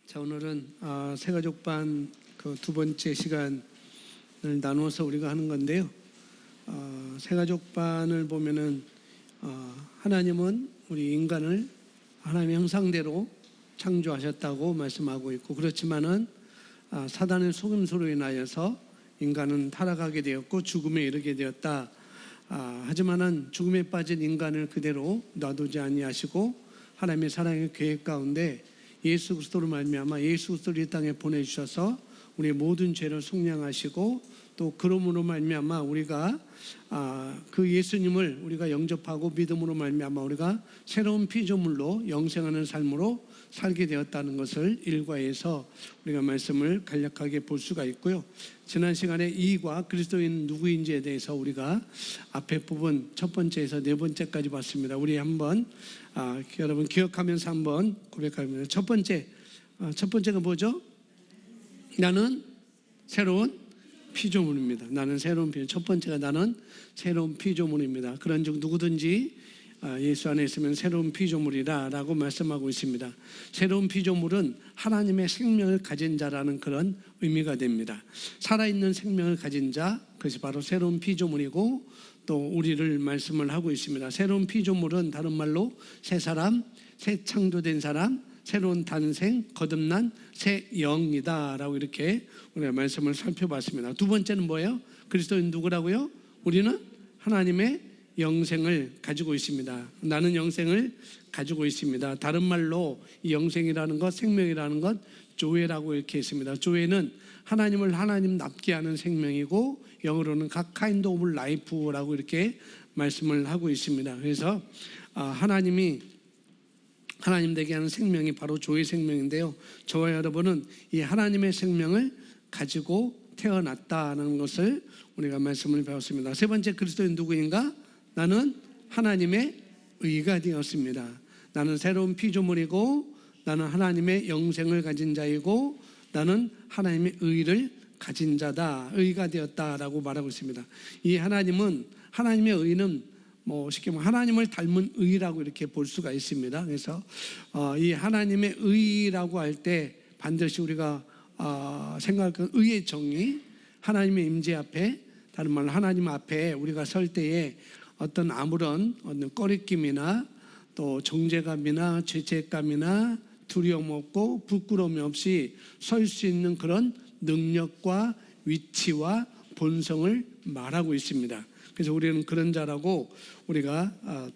자, 오늘은 새가족반 그 두 번째 시간을 나누어서 우리가 하는 건데요. 새가족반을 보면은 하나님은 우리 인간을 하나님의 형상대로 창조하셨다고 말씀하고 있고, 그렇지만은 사단의 속임수로 인하여서 인간은 타락하게 되었고 죽음에 이르게 되었다. 하지만은 죽음에 빠진 인간을 그대로 놔두지 아니하시고 하나님의 사랑의 계획 가운데 예수 그리스도로 말미암아 예수 그리스도를 이 땅에 보내주셔서 우리의 모든 죄를 속량하시고, 또 그러므로 말미암아 우리가 그 예수님을 우리가 영접하고 믿음으로 말미암아 우리가 새로운 피조물로 영생하는 삶으로 살게 되었다는 것을 일과에서 우리가 말씀을 간략하게 볼 수가 있고요. 지난 시간에 이가 그리스도인 누구인지에 대해서 우리가 앞에 부분 첫 번째에서 네 번째까지 봤습니다. 우리 한번 여러분 기억하면서 한번 고백합니다. 첫 번째가 뭐죠? 나는 새로운 피조물입니다. 나는 새로운 피조물. 첫 번째가 나는 새로운 피조물입니다. 그런즉 누구든지 예수 안에 있으면 새로운 피조물이라 라고 말씀하고 있습니다. 새로운 피조물은 하나님의 생명을 가진 자라는 그런 의미가 됩니다. 살아있는 생명을 가진 자, 그것이 바로 새로운 피조물이고, 또 우리를 말씀을 하고 있습니다. 새로운 피조물은 다른 말로 새 사람, 새 창조된 사람, 새로운 탄생, 거듭난 새 영이다 라고 이렇게 우리가 말씀을 살펴봤습니다. 두 번째는 뭐예요? 그리스도인 누구라고요? 우리는 하나님의 영생을 가지고 있습니다. 나는 영생을 가지고 있습니다. 다른 말로 이 영생이라는 것, 생명이라는 것, 조회라고 이렇게 했습니다. 조회는 하나님을 하나님답게 하는 생명이고, 영어로는 각 kind of life라고 이렇게 말씀을 하고 있습니다. 그래서 하나님 되게 하는 생명이 바로 조의 생명인데요. 저와 여러분은 이 하나님의 생명을 가지고 태어났다는 것을 우리가 말씀을 배웠습니다. 세 번째, 그리스도인 누구인가? 나는 하나님의 의가 되었습니다. 나는 새로운 피조물이고, 나는 하나님의 영생을 가진 자이고, 나는 하나님의 의를 가진 자다, 의가 되었다라고 말하고 있습니다. 이 하나님의 의는 쉽게 말하면 하나님을 닮은 의라고 이렇게 볼 수가 있습니다. 그래서 이 하나님의 의라고 할 때 반드시 우리가 생각할 의의 정의, 하나님의 임재 앞에, 다른 말로 하나님 앞에 우리가 설 때에 아무런 꺼리낌이나 또 정죄감이나 죄책감이나 두려움 없고 부끄러움이 없이 설 수 있는 그런 능력과 위치와 본성을 말하고 있습니다. 그래서 우리는 그런 자라고 우리가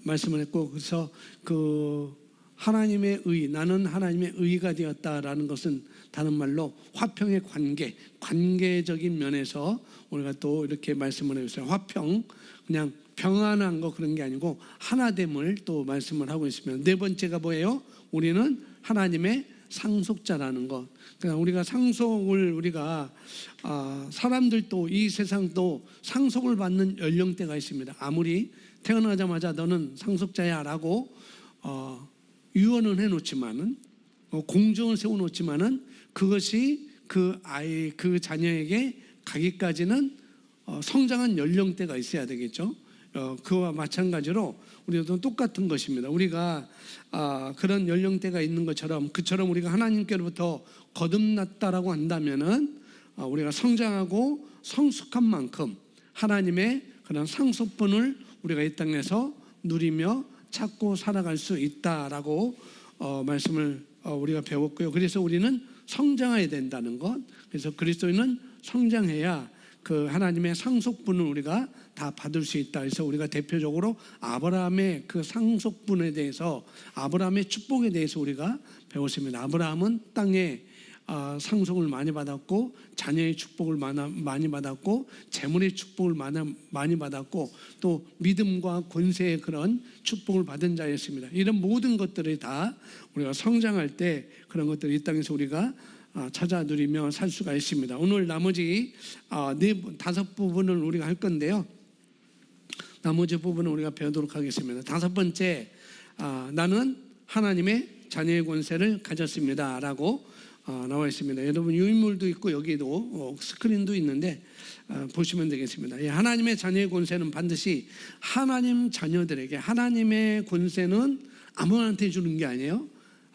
말씀을 했고, 그래서 그 하나님의 의, 나는 하나님의 의가 되었다라는 것은 다른 말로 화평의 관계적인 면에서 우리가 또 이렇게 말씀을 해주세요. 화평, 그냥 평안한 거 그런 게 아니고 하나됨을 또 말씀을 하고 있으면, 네 번째가 뭐예요? 우리는 하나님의 상속자라는 것. 그러니까 우리가 상속을 사람들도 이 세상도 상속을 받는 연령대가 있습니다. 아무리 태어나자마자 너는 상속자야 라고 유언은 해놓지만은, 공정을 세워놓지만은 그것이 그 자녀에게 가기까지는 성장한 연령대가 있어야 되겠죠. 그와 마찬가지로 우리도 똑같은 것입니다. 우리가 그런 연령대가 있는 것처럼, 그처럼 우리가 하나님께로부터 거듭났다라고 한다면은 우리가 성장하고 성숙한 만큼 하나님의 그런 상속분을 우리가 이 땅에서 누리며 찾고 살아갈 수 있다라고 말씀을 우리가 배웠고요. 그래서 우리는 성장해야 된다는 것. 그래서 그리스도인은 성장해야 그 하나님의 상속분을 우리가 다 받을 수 있다. 그래서 우리가 대표적으로 아브라함의 그 상속분에 대해서, 아브라함의 축복에 대해서 우리가 배웠습니다. 아브라함은 땅에 상속을 많이 받았고, 자녀의 축복을 많이 받았고, 재물의 축복을 많이 받았고, 또 믿음과 권세의 그런 축복을 받은 자였습니다. 이런 모든 것들이 다 우리가 성장할 때 그런 것들을 이 땅에서 우리가 찾아 누리며 살 수가 있습니다. 오늘 나머지 다섯 부분을 우리가 할 건데요. 나머지 부분은 우리가 배우도록 하겠습니다. 다섯 번째, 나는 하나님의 자녀의 권세를 가졌습니다 라고 나와 있습니다. 여러분 유인물도 있고 여기도 스크린도 있는데 보시면 되겠습니다. 하나님의 자녀의 권세는 반드시 하나님 자녀들에게, 하나님의 권세는 아무한테 주는 게 아니에요.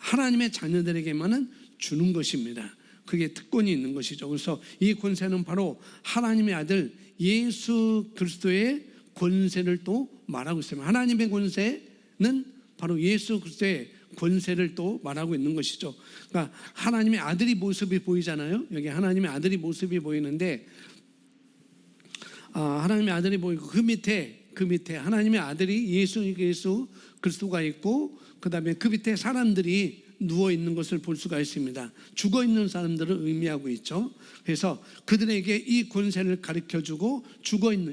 하나님의 자녀들에게만은 주는 것입니다. 그게 특권이 있는 것이죠. 그래서 이 권세는 바로 하나님의 아들 예수 그리스도의 권세를 또 말하고 있습니다. 하나님의 권세는 바로 예수 그리스도의 권세를 또 말하고 있는 것이죠. 그러니까 하나님의 아들이 모습이 보이잖아요. 여기 하나님의 아들이 모습이 보이는데, 하나님의 아들이 보이고 그 밑에 하나님의 아들이 예수 그리스도가 있고, 그 다음에 그 밑에 사람들이 누워 있는 것을 볼 수가 있습니다. 죽어 있는 사람들을 의미하고 있죠. 그래서 그들에게 이 권세를 가르쳐주고,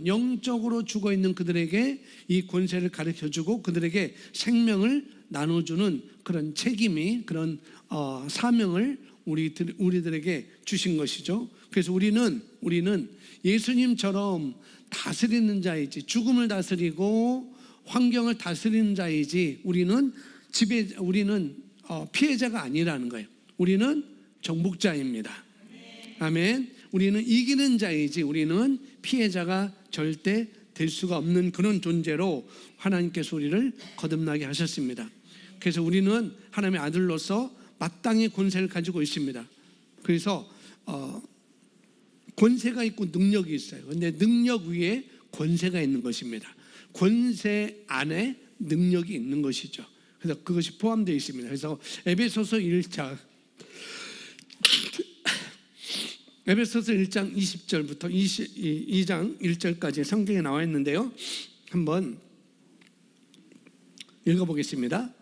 영적으로 죽어 있는 그들에게 이 권세를 가르쳐주고 그들에게 생명을 나눠주는 그런 책임이, 그런 사명을 우리들에게 주신 것이죠. 그래서 우리는 예수님처럼 다스리는 자이지, 죽음을 다스리고 환경을 다스리는 자이지, 우리는 피해자가 아니라는 거예요. 우리는 정복자입니다. 아멘. 우리는 이기는 자이지 우리는 피해자가 절대 될 수가 없는 그런 존재로 하나님께서 우리를 거듭나게 하셨습니다. 그래서 우리는 하나님의 아들로서 마땅히 권세를 가지고 있습니다. 그래서 권세가 있고 능력이 있어요. 그런데 능력 위에 권세가 있는 것입니다. 권세 안에 능력이 있는 것이죠. 그래서 그것이 포함되어 있습니다. 그래서 에베소서 1장 20절부터 22장 1절까지 성경에 나와 있는데요. 한번 읽어보겠습니다.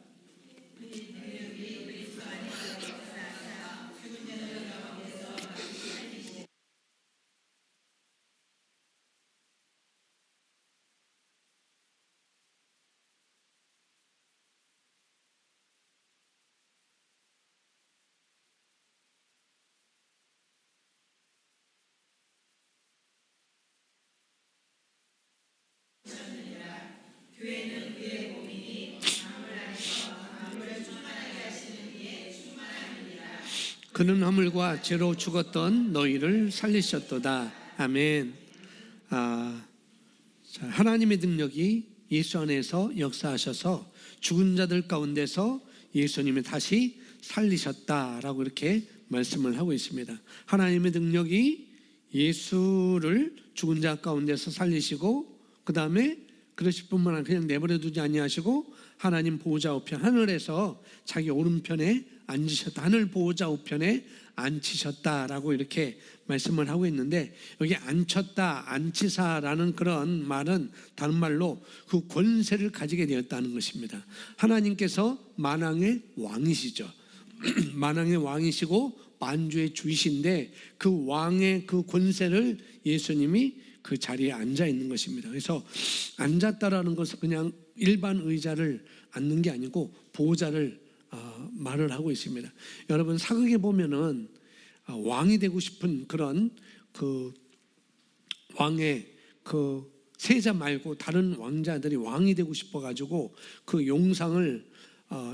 그는 허물과 죄로 죽었던 너희를 살리셨도다. 아멘. 하나님의 능력이 예수 안에서 역사하셔서 죽은 자들 가운데서 예수님이 다시 살리셨다라고 이렇게 말씀을 하고 있습니다. 하나님의 능력이 예수를 죽은 자 가운데서 살리시고, 그 다음에 그러실 뿐만 아니라 그냥 내버려 두지 아니하시고 하나님 보호자 우편, 하늘에서 자기 오른편에 앉으셨다, 하늘 보호자 우편에 앉히셨다라고 이렇게 말씀을 하고 있는데, 여기 앉혔다, 앉히사라는 그런 말은 다른 말로 그 권세를 가지게 되었다는 것입니다. 하나님께서 만왕의 왕이시죠. 만왕의 왕이시고 만주의 주이신데, 그 왕의 그 권세를 예수님이 그 자리에 앉아 있는 것입니다. 그래서 앉았다라는 것은 그냥 일반 의자를 앉는 게 아니고 보호자를 말을 하고 있습니다. 여러분, 사극에 보면은 왕이 되고 싶은 그런 그 왕의 그 세자 말고 다른 왕자들이 왕이 되고 싶어 가지고 그 용상을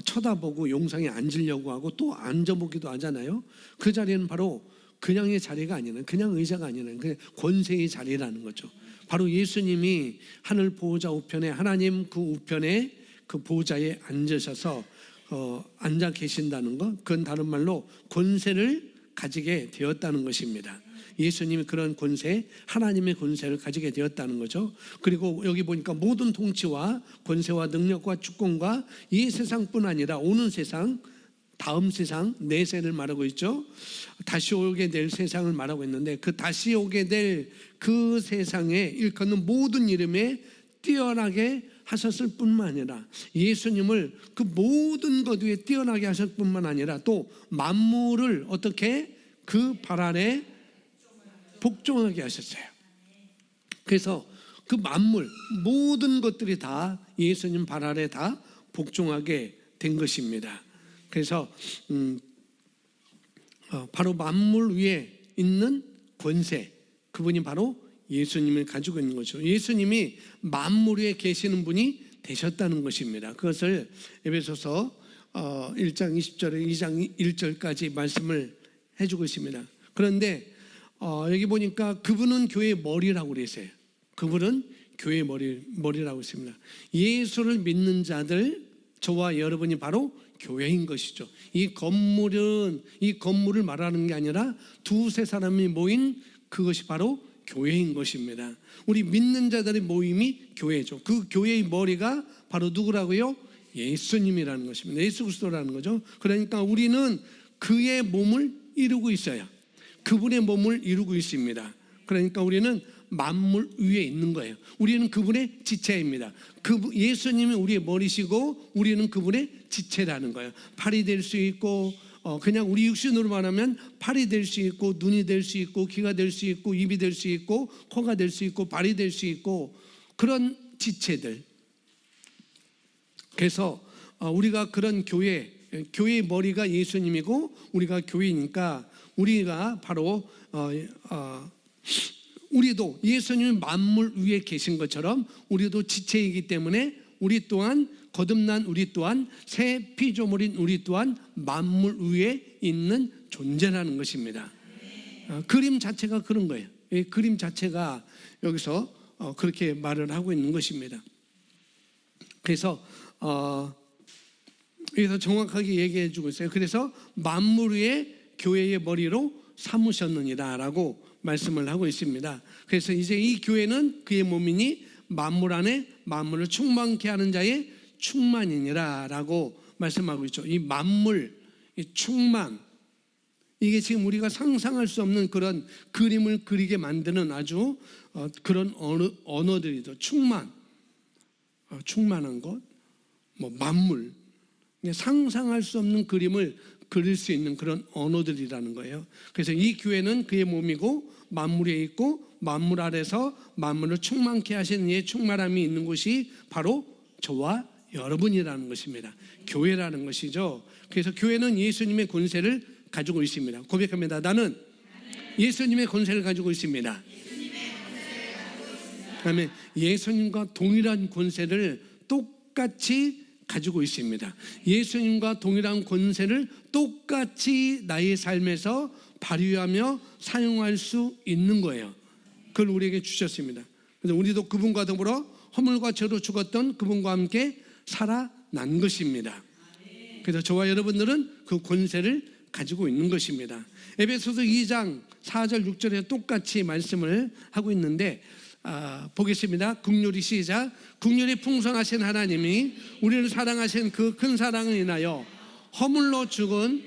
쳐다보고 용상에 앉으려고 하고 또 앉아보기도 하잖아요. 그 자리는 바로 그냥의 자리가 아니라, 그냥 의자가 아니라 그냥 권세의 자리라는 거죠. 바로 예수님이 하늘 보호자 우편에, 하나님 그 우편에 그 보호자에 앉으셔서 앉아 계신다는 것, 그건 다른 말로 권세를 가지게 되었다는 것입니다. 예수님이 그런 권세, 하나님의 권세를 가지게 되었다는 거죠. 그리고 여기 보니까 모든 통치와 권세와 능력과 주권과 이 세상뿐 아니라 오는 세상, 다음 세상, 내세를 말하고 있죠. 다시 오게 될 세상을 말하고 있는데, 그 다시 오게 될 그 세상에 일컫는 모든 이름에 뛰어나게 하셨을 뿐만 아니라, 예수님을 그 모든 것 위에 뛰어나게 하셨을 뿐만 아니라 또 만물을 어떻게 그 발 아래 복종하게 하셨어요. 그래서 그 만물, 모든 것들이 다 예수님 발 아래 다 복종하게 된 것입니다. 그래서 바로 만물 위에 있는 권세, 그분이 바로 예수님을 가지고 있는 거죠. 예수님이 만물 위에 계시는 분이 되셨다는 것입니다. 그것을 에베소서 1장 20절에 2장 1절까지 말씀을 해주고 있습니다. 그런데 여기 보니까 그분은 교회의 머리라고 그랬어요. 그분은 교회의 머리라고 했습니다. 예수를 믿는 자들 저와 여러분이 바로 교회인 것이죠. 이 건물을 말하는 게 아니라 두세 사람이 모인 그것이 바로 교회인 것입니다. 우리 믿는 자들의 모임이 교회죠. 그 교회의 머리가 바로 누구라고요? 예수님이라는 것입니다. 예수 그리스도라는 거죠. 그러니까 우리는 그의 몸을 이루고 있어요. 그분의 몸을 이루고 있습니다. 그러니까 우리는 만물 위에 있는 거예요. 우리는 그분의 지체입니다. 예수님이 우리의 머리시고 우리는 그분의 지체라는 거예요. 팔이 될 수 있고 그냥 우리 육신으로 말하면 팔이 될 수 있고 눈이 될 수 있고 귀가 될 수 있고 입이 될 수 있고 코가 될 수 있고 발이 될 수 있고 그런 지체들. 그래서 우리가 그런 교회의 머리가 예수님이고 우리가 교회니까 우리가 바로 우리도 예수님이 만물 위에 계신 것처럼 우리도 지체이기 때문에 우리 또한 거듭난 우리 또한 새 피조물인 우리 또한 만물 위에 있는 존재라는 것입니다. 그림 자체가 그런 거예요. 이 그림 자체가 여기서 그렇게 말을 하고 있는 것입니다. 그래서 여기서 정확하게 얘기해 주고 있어요. 그래서 만물 위에 교회의 머리로 삼으셨느니라 라고 말씀을 하고 있습니다. 그래서 이제 이 교회는 그의 몸이니 만물 안에 만물을 충만케 하는 자의 충만이니라 라고 말씀하고 있죠. 이 만물, 이 충만, 이게 지금 우리가 상상할 수 없는 그런 그림을 그리게 만드는 아주 그런 언어들이죠. 충만한 것, 만물, 상상할 수 없는 그림을 그릴 수 있는 그런 언어들이라는 거예요. 그래서 이 교회는 그의 몸이고 만물에 있고 만물 아래서 만물을 충만케 하시는 이의 충만함이 있는 곳이 바로 저와 여러분이라는 것입니다. 교회라는 것이죠. 그래서 교회는 예수님의 권세를 가지고 있습니다. 고백합니다. 나는 예수님의 권세를 가지고 있습니다. 아멘. 예수님과 동일한 권세를 똑같이 가지고 있습니다. 예수님과 동일한 권세를 똑같이 나의 삶에서 발휘하며 사용할 수 있는 거예요. 그걸 우리에게 주셨습니다. 그래서 우리도 그분과 더불어 허물과 죄로 죽었던 그분과 함께 살아난 것입니다. 그래서 저와 여러분들은 그 권세를 가지고 있는 것입니다. 에베소서 2장 4절 6절에 똑같이 말씀을 하고 있는데 보겠습니다. 국률이 시작. 국률이 풍성하신 하나님이 우리를 사랑하신 그 큰 사랑을 인하여 허물로 죽은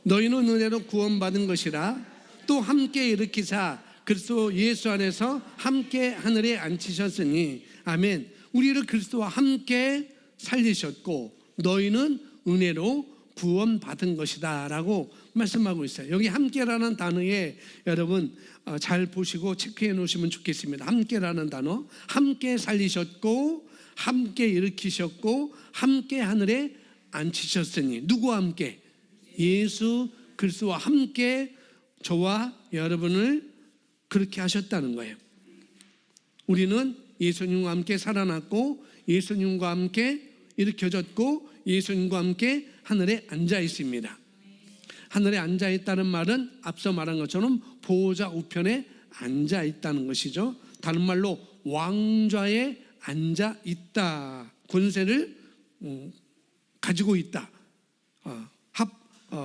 너희는 은혜로 구원받은 것이라 또 함께 일으키사 그리스도 예수 안에서 함께 하늘에 앉히셨으니 아멘. 우리를 그리스도와 함께 살리셨고 너희는 은혜로 구원받은 것이다 라고 말씀하고 있어요. 여기 함께라는 단어에 여러분 잘 보시고 체크해 놓으시면 좋겠습니다. 함께라는 단어, 함께 살리셨고 함께 일으키셨고 함께 하늘에 앉히셨으니 누구와 함께? 예수 그리스도와 함께 저와 여러분을 그렇게 하셨다는 거예요. 우리는 예수님과 함께 살아났고 예수님과 함께 일으켜졌고 예수님과 함께 하늘에 앉아 있습니다. 하늘에 앉아 있다는 말은 앞서 말한 것처럼 보호자 우편에 앉아 있다는 것이죠. 다른 말로 왕좌에 앉아 있다. 권세를 가지고 있다.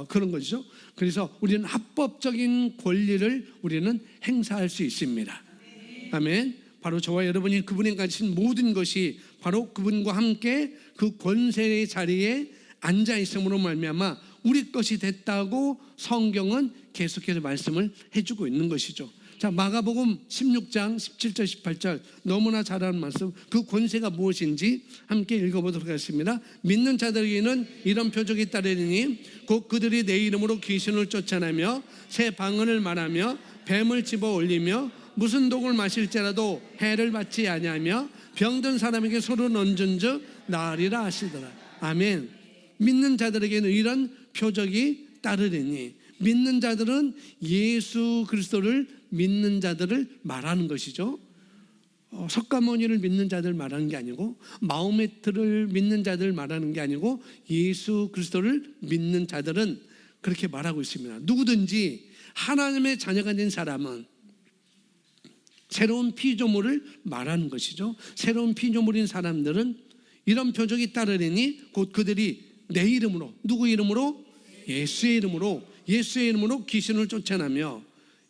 그런 것이죠. 그래서 우리는 합법적인 권리를 우리는 행사할 수 있습니다. 아멘. 바로 저와 여러분이 그분이 가진 모든 것이 바로 그분과 함께 그 권세의 자리에 앉아 있음으로 말미암아 우리 것이 됐다고 성경은 계속해서 말씀을 해주고 있는 것이죠. 자, 마가복음 16장 17절 18절 너무나 잘 아는 말씀, 그 권세가 무엇인지 함께 읽어보도록 하겠습니다. 믿는 자들에게는 이런 표적이 따르니 곧 그들이 내 이름으로 귀신을 쫓아내며 새 방언을 말하며 뱀을 집어 올리며 무슨 독을 마실지라도 해를 받지 아니하며 병든 사람에게 손을 얹은 즉 나으리라 하시더라. 아멘. 믿는 자들에게는 이런 표적이 따르리니, 믿는 자들은 예수 그리스도를 믿는 자들을 말하는 것이죠. 석가모니를 믿는 자들 말하는 게 아니고 마호메트를 믿는 자들 말하는 게 아니고 예수 그리스도를 믿는 자들은 그렇게 말하고 있습니다. 누구든지 하나님의 자녀가 된 사람은 새로운 피조물을 말하는 것이죠. 새로운 피조물인 사람들은 이런 표적이 따르리니 곧 그들이 내 이름으로, 누구 이름으로? 예수의 이름으로, 예수의 이름으로 귀신을 쫓아내며,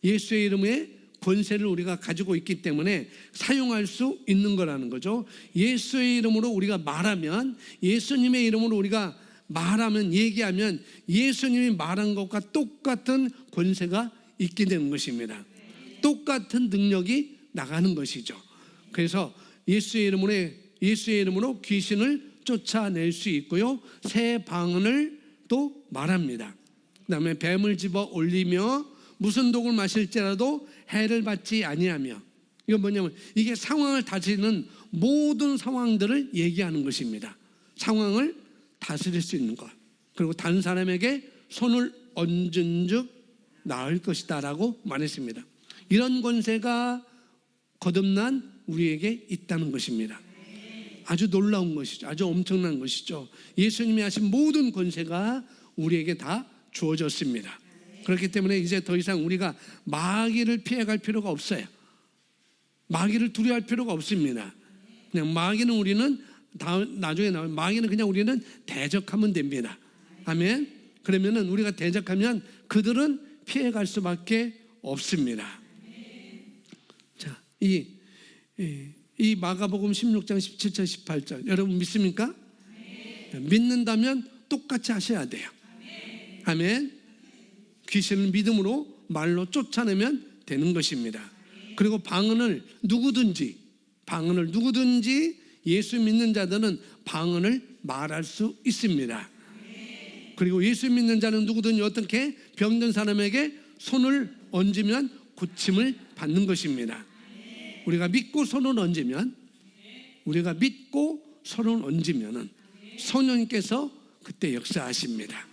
예수의 이름에 권세를 우리가 가지고 있기 때문에 사용할 수 있는 거라는 거죠. 예수의 이름으로 우리가 말하면, 예수님의 이름으로 우리가 말하면, 얘기하면 예수님이 말한 것과 똑같은 권세가 있게 되는 것입니다. 똑같은 능력이 나가는 것이죠. 그래서 예수의 이름으로 귀신을 쫓아낼 수 있고요, 새 방언을 또 말합니다. 그 다음에 뱀을 집어 올리며 무슨 독을 마실지라도 해를 받지 아니하며, 이건 뭐냐면 이게 상황을 다스리는 모든 상황들을 얘기하는 것입니다. 상황을 다스릴 수 있는 것, 그리고 다른 사람에게 손을 얹은 즉 나을 것이다 라고 말했습니다. 이런 권세가 거듭난 우리에게 있다는 것입니다. 아주 놀라운 것이죠. 아주 엄청난 것이죠. 예수님이 하신 모든 권세가 우리에게 다 주어졌습니다. 그렇기 때문에 이제 더 이상 우리가 마귀를 피해갈 필요가 없어요. 마귀를 두려워할 필요가 없습니다. 그냥 마귀는 우리는 나중에 나오면 마귀는 그냥 우리는 대적하면 됩니다. 아멘. 그러면은 우리가 대적하면 그들은 피해갈 수밖에 없습니다. 자, 이 마가복음 16장 17절 18절 여러분 믿습니까? 믿는다면 똑같이 하셔야 돼요. 아멘. 귀신을 믿음으로 말로 쫓아내면 되는 것입니다. 그리고 방언을 누구든지 예수 믿는 자들은 방언을 말할 수 있습니다. 그리고 예수 믿는 자는 누구든지 어떻게 병든 사람에게 손을 얹으면 고침을 받는 것입니다. 우리가 믿고 손을 얹으면 성령님께서 그때 역사하십니다.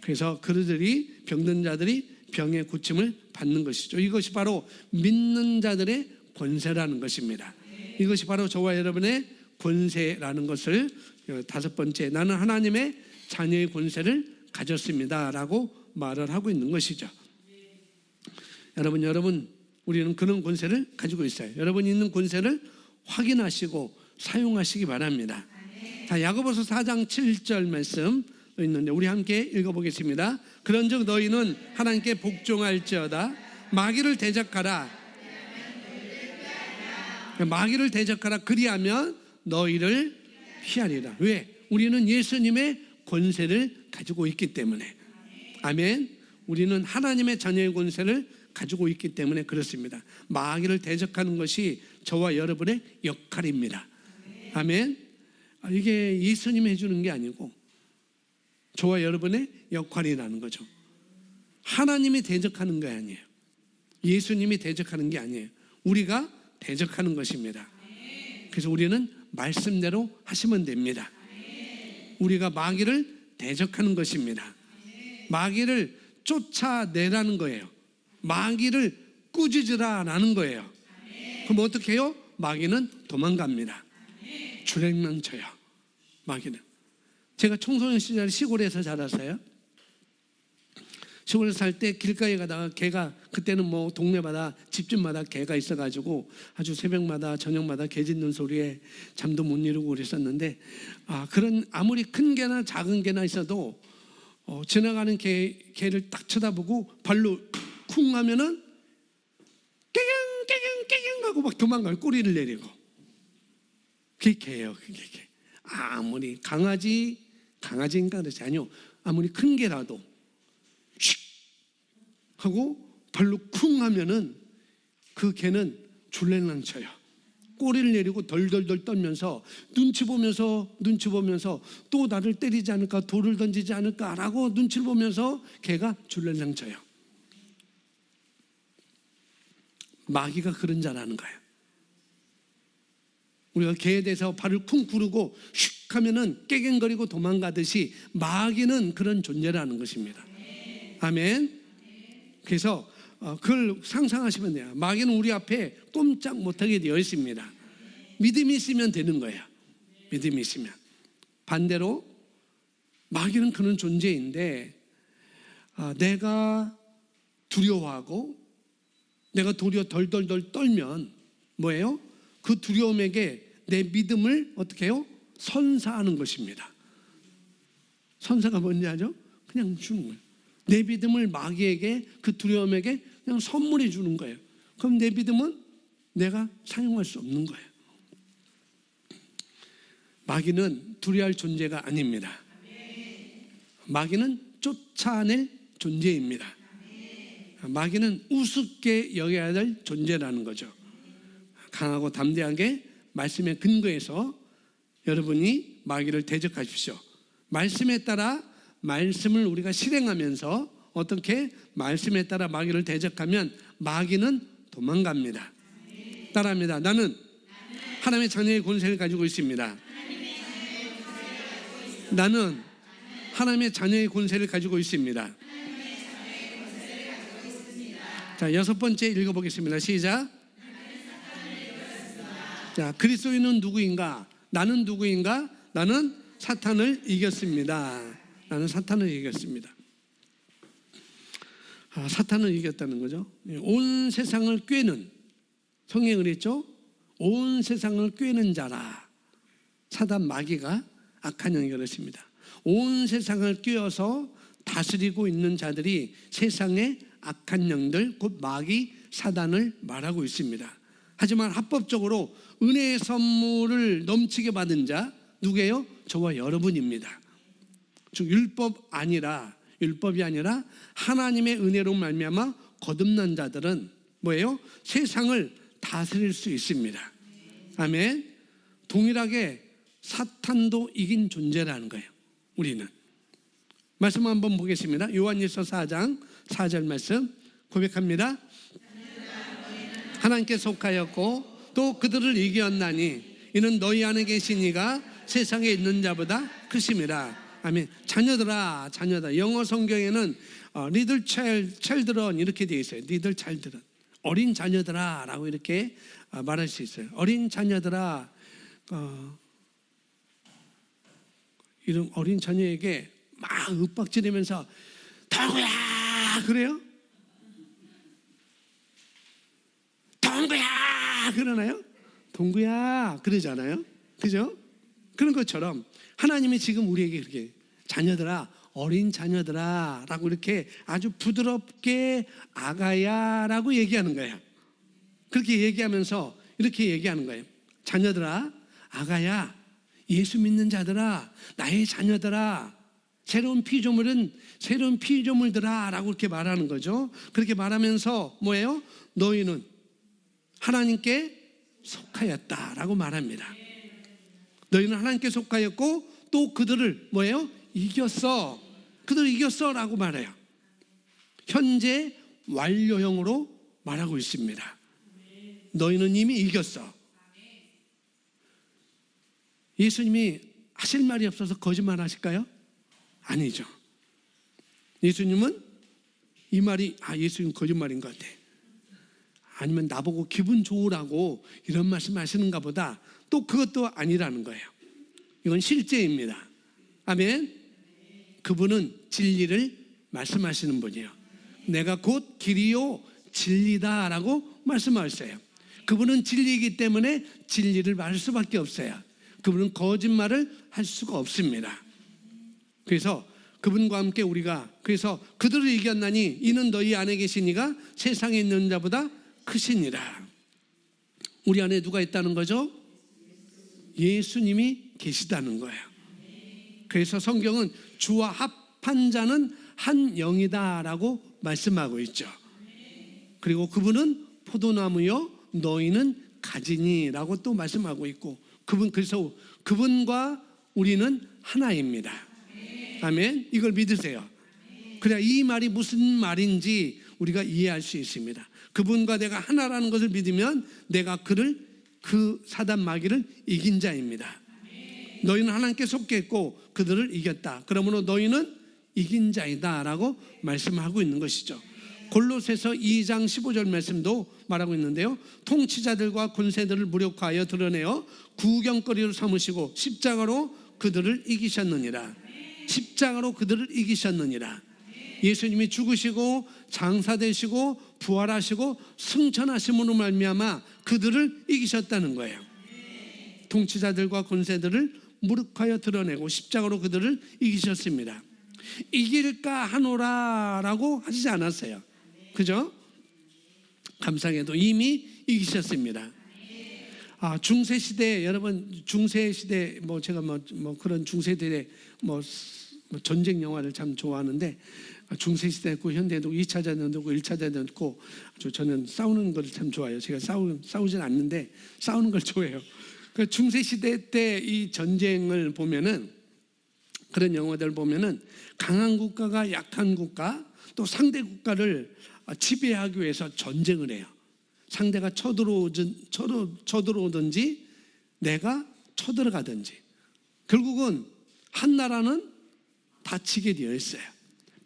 그래서 그들이, 병든 자들이 병의 고침을 받는 것이죠. 이것이 바로 믿는 자들의 권세라는 것입니다. 이것이 바로 저와 여러분의 권세라는 것을, 다섯 번째, 나는 하나님의 자녀의 권세를 가졌습니다 라고 말을 하고 있는 것이죠. 여러분 우리는 그런 권세를 가지고 있어요. 여러분이 있는 권세를 확인하시고 사용하시기 바랍니다. 자, 야고보서 4장 7절 말씀 있는데 우리 함께 읽어보겠습니다. 그런즉 너희는 하나님께 복종할지어다. 마귀를 대적하라. 그리하면 너희를 피하리라. 왜? 우리는 예수님의 권세를 가지고 있기 때문에. 아멘. 우리는 하나님의 자녀의 권세를 가지고 있기 때문에 그렇습니다. 마귀를 대적하는 것이 저와 여러분의 역할입니다. 아멘. 이게 예수님이 해주는 게 아니고 저와 여러분의 역할이라는 거죠. 하나님이 대적하는 게 아니에요. 예수님이 대적하는 게 아니에요. 우리가 대적하는 것입니다. 그래서 우리는 말씀대로 하시면 됩니다. 우리가 마귀를 대적하는 것입니다. 마귀를 쫓아내라는 거예요. 마귀를 꾸짖으라라는 거예요. 그럼 어떻게 해요? 마귀는 도망갑니다. 주랭랑쳐요. 마귀는. 제가 청소년 시절 시골에서 자랐어요. 시골에 살 때 길가에 가다가 개가, 그때는 뭐 동네마다 집집마다 개가 있어가지고 아주 새벽마다 저녁마다 개 짖는 소리에 잠도 못 이루고 그랬었는데, 그런 아무리 큰 개나 작은 개나 있어도 지나가는 개를 딱 쳐다보고 발로 쿵 하면은 깨갱 하고 막 도망가요. 꼬리를 내리고. 그게 개예요. 그게 개. 아무리 강아지인가 그러지, 아니요, 아무리 큰 개라도 슉 하고 발로 쿵 하면은 그 개는 줄랭랑 쳐요. 꼬리를 내리고 덜덜덜 떨면서 눈치 보면서 또 나를 때리지 않을까, 돌을 던지지 않을까라고 눈치를 보면서 개가 줄랭랑 쳐요. 마귀가 그런 자라는 거예요. 우리가 개에 대해서 발을 쿵 구르고 슉 하면은 깨갱거리고 도망가듯이 마귀는 그런 존재라는 것입니다. 아멘. 그래서 그걸 상상하시면 돼요. 마귀는 우리 앞에 꼼짝 못하게 되어 있습니다. 믿음이 있으면 되는 거예요. 믿음이 있으면. 반대로 마귀는 그런 존재인데, 내가 두려워하고 내가 도리어 덜덜덜 떨면 뭐예요? 그 두려움에게 내 믿음을 어떻게 해요? 선사하는 것입니다. 선사가 뭔지 아죠? 그냥 주는 거예요. 내 믿음을 마귀에게, 그 두려움에게 그냥 선물해 주는 거예요. 그럼 내 믿음은 내가 사용할 수 없는 거예요. 마귀는 두려워할 존재가 아닙니다. 마귀는 쫓아낼 존재입니다. 마귀는 우습게 여겨야 될 존재라는 거죠. 강하고 담대하게 말씀에 근거해서 여러분이 마귀를 대적하십시오. 말씀에 따라 말씀을 우리가 실행하면서 어떻게 말씀에 따라 마귀를 대적하면 마귀는 도망갑니다. 따라합니다. 나는 하나님의 자녀의 권세를 가지고 있습니다. 나는 하나님의 자녀의 권세를 가지고 있습니다. 자, 6번째 읽어보겠습니다. 시작. 자, 그리스도인은 누구인가? 나는 누구인가? 나는 사탄을 이겼습니다. 나는 사탄을 이겼습니다. 사탄을 이겼다는 거죠. 온 세상을 꿰는, 성경에 그랬죠? 온 세상을 꿰는 자라. 사단 마귀가 악한 영이 그렇습니다. 온 세상을 꿰어서 다스리고 있는 자들이 세상의 악한 영들, 곧 마귀, 사단을 말하고 있습니다. 하지만 합법적으로 은혜의 선물을 넘치게 받은 자 누구예요? 저와 여러분입니다. 즉 율법이 아니라 하나님의 은혜로 말미암아 거듭난 자들은 뭐예요? 세상을 다스릴 수 있습니다. 아멘. 동일하게 사탄도 이긴 존재라는 거예요. 우리는. 말씀 한번 보겠습니다. 요한일서 4장 4절 말씀 고백합니다. 하나님께 속하였고 또 그들을 이겼나니 이는 너희 안에 계신 이가 세상에 있는 자보다 크심이라. 아멘. 자녀들아, 자녀다. 영어 성경에는 little children 이렇게 되어 있어요. little children. 어린 자녀들아 라고 이렇게 말할 수 있어요. 어린 자녀들아. 이런 어린 자녀에게 막 윽박지르면서 동구야 그래요? 동구야 그러나요? 동구야 그러잖아요. 그죠? 그런 것처럼 하나님이 지금 우리에게 그렇게 자녀들아, 어린 자녀들아 라고 이렇게 아주 부드럽게 아가야 라고 얘기하는 거예요. 그렇게 얘기하면서 이렇게 얘기하는 거예요. 자녀들아, 아가야, 예수 믿는 자들아, 나의 자녀들아, 새로운 피조물들아 라고 이렇게 말하는 거죠. 그렇게 말하면서 뭐예요? 너희는 하나님께 속하였다 라고 말합니다. 너희는 하나님께 속하였고 또 그들을 뭐예요? 이겼어. 그들을 이겼어 라고 말해요. 현재 완료형으로 말하고 있습니다. 너희는 이미 이겼어. 예수님이 하실 말이 없어서 거짓말 하실까요? 아니죠. 예수님은 이 말이 예수님 거짓말인 것 같아. 아니면 나보고 기분 좋으라고 이런 말씀 하시는가 보다. 또 그것도 아니라는 거예요. 이건 실제입니다. 아멘. 그분은 진리를 말씀하시는 분이에요. 내가 곧 길이요 진리다라고 말씀하셨어요. 그분은 진리이기 때문에 진리를 말할 수밖에 없어요. 그분은 거짓말을 할 수가 없습니다. 그래서 그분과 함께 우리가 그래서 그들을 이겼나니 이는 너희 안에 계신 이가 세상에 있는 자보다 크시니라. 우리 안에 누가 있다는 거죠? 예수님이 계시다는 거예요. 그래서 성경은 주와 합한 자는 한 영이다 라고 말씀하고 있죠. 그리고 그분은 포도나무요 너희는 가지니 라고 또 말씀하고 있고 그래서 그분과 우리는 하나입니다. 아멘. 이걸 믿으세요. 그래야 이 말이 무슨 말인지 우리가 이해할 수 있습니다. 그분과 내가 하나라는 것을 믿으면 내가 그 사단 마귀를 이긴 자입니다. 너희는 하나님께 속했고 그들을 이겼다. 그러므로 너희는 이긴 자이다 라고 말씀하고 있는 것이죠. 골로새서 2장 15절 말씀도 말하고 있는데요. 통치자들과 권세들을 무력화하여 드러내어 구경거리로 삼으시고 십자가로 그들을 이기셨느니라. 십자가로 그들을 이기셨느니라. 예수님이 죽으시고 장사되시고 부활하시고 승천하심으로 말미암아 그들을 이기셨다는 거예요. 통치자들과 권세들을 무력하여 드러내고 십자가로 그들을 이기셨습니다. 이길까 하노라라고 하시지 않았어요. 그죠? 감사하게도 이미 이기셨습니다. 중세 시대, 여러분 중세 시대 제가 그런 중세들의 전쟁 영화를 참 좋아하는데, 중세 시대 있고 현대도 2차 대전도 있고 1차 대전도 있고, 저는 싸우는 걸 참 좋아해요. 제가 싸우진 않는데 싸우는 걸 좋아해요. 그 중세 시대 때 이 전쟁을 보면은, 그런 영화들 보면은 강한 국가가 약한 국가, 또 상대 국가를 지배하기 위해서 전쟁을 해요. 상대가 쳐들어오든지 내가 쳐들어가든지, 결국은 한 나라는 다치게 되어 있어요.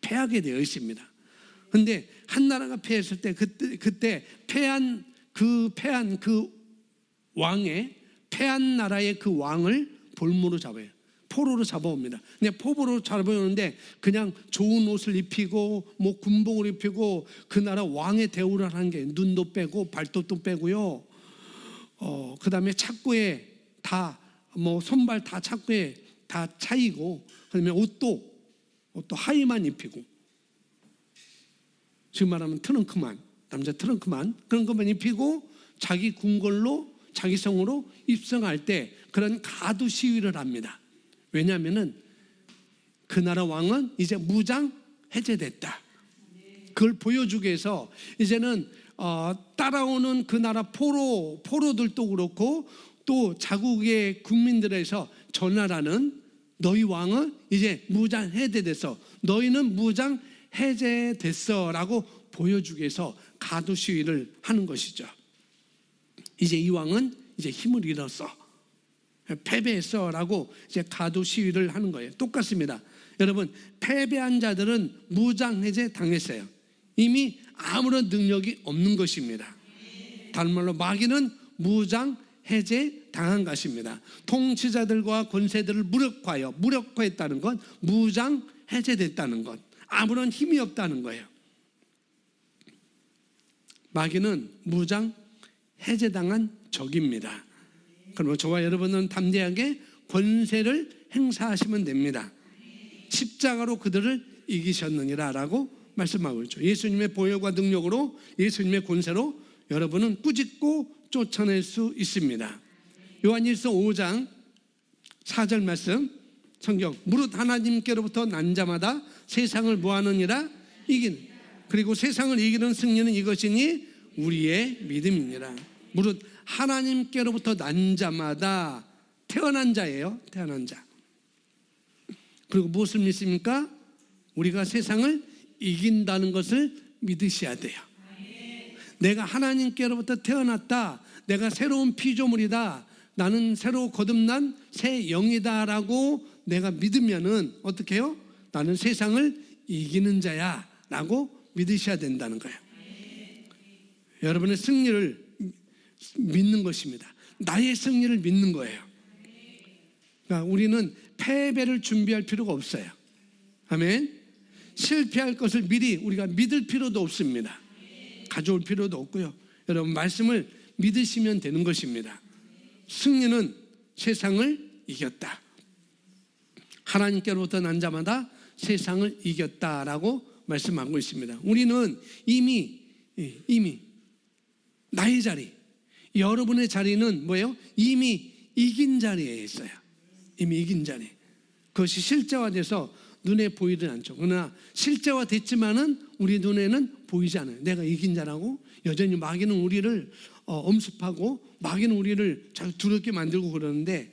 패하게 되어 있습니다. 그런데 한 나라가 패했을 때 그때 패한 나라의 그 왕을 볼모로 잡아요. 포로로 잡아옵니다. 근데 포로로 잡아오는데 그냥 좋은 옷을 입히고 군복을 입히고 그 나라 왕의 대우를 하는 게, 눈도 빼고 발톱도 빼고요. 그 다음에 착고에 다 손발 다 착고에 다 차이고, 그다음에 옷도 하의만 입히고, 지금 말하면 트렁크만, 남자 트렁크만, 그런 것만 입히고 자기 궁궐로, 자기 성으로 입성할 때 그런 가두 시위를 합니다. 왜냐하면은 그 나라 왕은 이제 무장 해제됐다. 그걸 보여주기 위해서 이제는 따라오는 그 나라 포로들도 그렇고 또 자국의 국민들에서 저 나라는, 너희 왕은 이제 무장 해제됐어, 너희는 무장 해제됐어라고 보여주기 위해서 가두 시위를 하는 것이죠. 이제 이 왕은 이제 힘을 잃었어, 패배했어라고 이제 가두 시위를 하는 거예요. 똑같습니다. 여러분, 패배한 자들은 무장 해제 당했어요. 이미 아무런 능력이 없는 것입니다. 다른 말로 마귀는 무장 해제 당한 것입니다. 통치자들과 권세들을 무력화했다는 건 무장 해제됐다는 것, 아무런 힘이 없다는 거예요. 마귀는 무장 해제당한 적입니다. 그러면 저와 여러분은 담대하게 권세를 행사하시면 됩니다. 십자가로 그들을 이기셨느니라 라고 말씀하고 있죠. 예수님의 보혈과 능력으로, 예수님의 권세로 여러분은 꾸짖고 쫓아낼 수 있습니다. 요한일서 5장 4절 말씀, 성경, 무릇 하나님께로부터 난 자마다 세상을 뭐하느니라? 이긴, 그리고 세상을 이기는 승리는 이것이니 우리의 믿음이니라. 무릇 하나님께로부터 난 자마다, 태어난 자예요. 태어난 자. 그리고 무엇을 믿습니까? 우리가 세상을 이긴다는 것을 믿으셔야 돼요. 내가 하나님께로부터 태어났다, 내가 새로운 피조물이다, 나는 새로 거듭난 새 영이다 라고 내가 믿으면은 어떻게 해요? 나는 세상을 이기는 자야 라고 믿으셔야 된다는 거예요. 여러분의 승리를 믿는 것입니다. 나의 승리를 믿는 거예요. 그러니까 우리는 패배를 준비할 필요가 없어요. 아멘. 실패할 것을 미리 우리가 믿을 필요도 없습니다. 가져올 필요도 없고요. 여러분, 말씀을 믿으시면 되는 것입니다. 승리는 세상을 이겼다. 하나님께로부터 난 자마다 세상을 이겼다라고 말씀하고 있습니다. 우리는 이미 나의 자리, 여러분의 자리는 뭐예요? 이미 이긴 자리에 있어요. 이미 이긴 자리. 그것이 실제화돼서 눈에 보이지 않죠. 그러나 실제화됐지만은 우리 눈에는 보이지 않아요. 내가 이긴 자라고. 여전히 마귀는 우리를 엄습하고 마귀는 우리를 자꾸 두렵게 만들고 그러는데,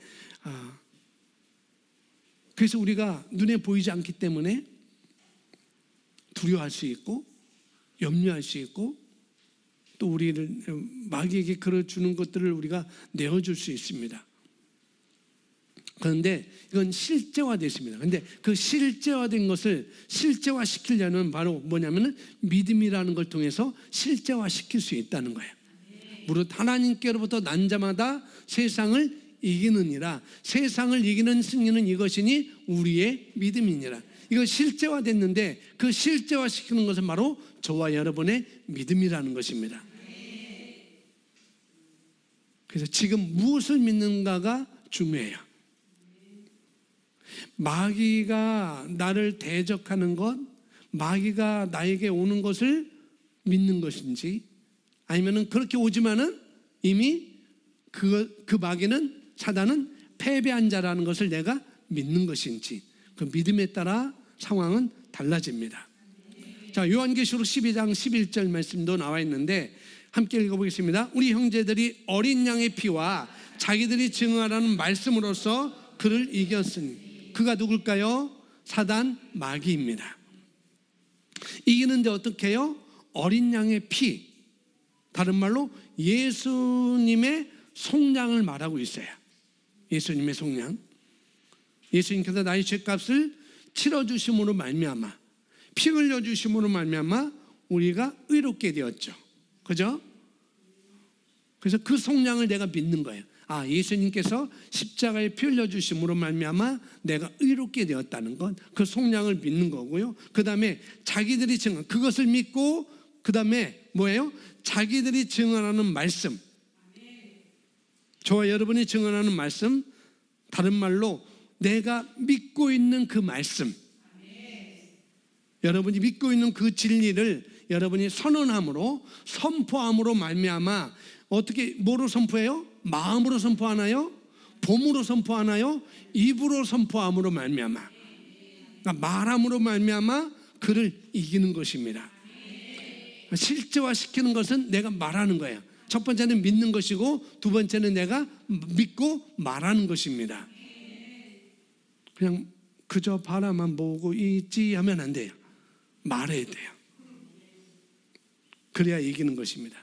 그래서 우리가 눈에 보이지 않기 때문에 두려워할 수 있고 염려할 수 있고, 또 우리를 마귀에게 걸어주는 것들을 우리가 내어줄 수 있습니다. 그런데 이건 실제화됐습니다. 그런데 그 실제화된 것을 실제화시키려는 바로 뭐냐면은 믿음이라는 걸 통해서 실제화시킬 수 있다는 거예요. 무릇 하나님께로부터 난 자마다 세상을 이기느니라. 세상을 이기는 승리는 이것이니 우리의 믿음이니라. 이거 실제화됐는데 그 실제화시키는 것은 바로 저와 여러분의 믿음이라는 것입니다. 그래서 지금 무엇을 믿는가가 중요해요. 마귀가 나를 대적하는 것, 마귀가 나에게 오는 것을 믿는 것인지, 아니면은 그렇게 오지만은 이미 그 마귀는, 사단은 패배한 자라는 것을 내가 믿는 것인지, 그 믿음에 따라 상황은 달라집니다. 자, 요한계시록 12장 11절 말씀도 나와 있는데 함께 읽어보겠습니다. 우리 형제들이 어린 양의 피와 자기들이 증언하라는 말씀으로써 그를 이겼으니. 그가 누굴까요? 사단 마귀입니다. 이기는데 어떻게 해요? 어린 양의 피, 다른 말로 예수님의 속량을 말하고 있어요. 예수님의 속량. 예수님께서 나의 죄값을 치러주심으로 말미암아, 피 흘려주심으로 말미암아 우리가 의롭게 되었죠. 그죠? 그래서 그 속량을 내가 믿는 거예요. 아, 예수님께서 십자가에 피 흘려주심으로 말미암아 내가 의롭게 되었다는 것, 그 속량을 믿는 거고요. 그 다음에 자기들이 증언, 그것을 믿고 그 다음에 뭐예요? 자기들이 증언하는 말씀, 저와 여러분이 증언하는 말씀, 다른 말로 내가 믿고 있는 그 말씀, 여러분이 믿고 있는 그 진리를 여러분이 선언함으로, 선포함으로 말미암아 어떻게, 뭐로 선포해요? 마음으로 선포하나요? 봄으로 선포하나요? 입으로 선포함으로 말미암아, 그러니까 말함으로 말미암아 그를 이기는 것입니다. 실제화시키는 것은 내가 말하는 거예요. 첫 번째는 믿는 것이고 두 번째는 내가 믿고 말하는 것입니다. 그냥 그저 바라만 보고 있지 하면 안 돼요. 말해야 돼요. 그래야 이기는 것입니다.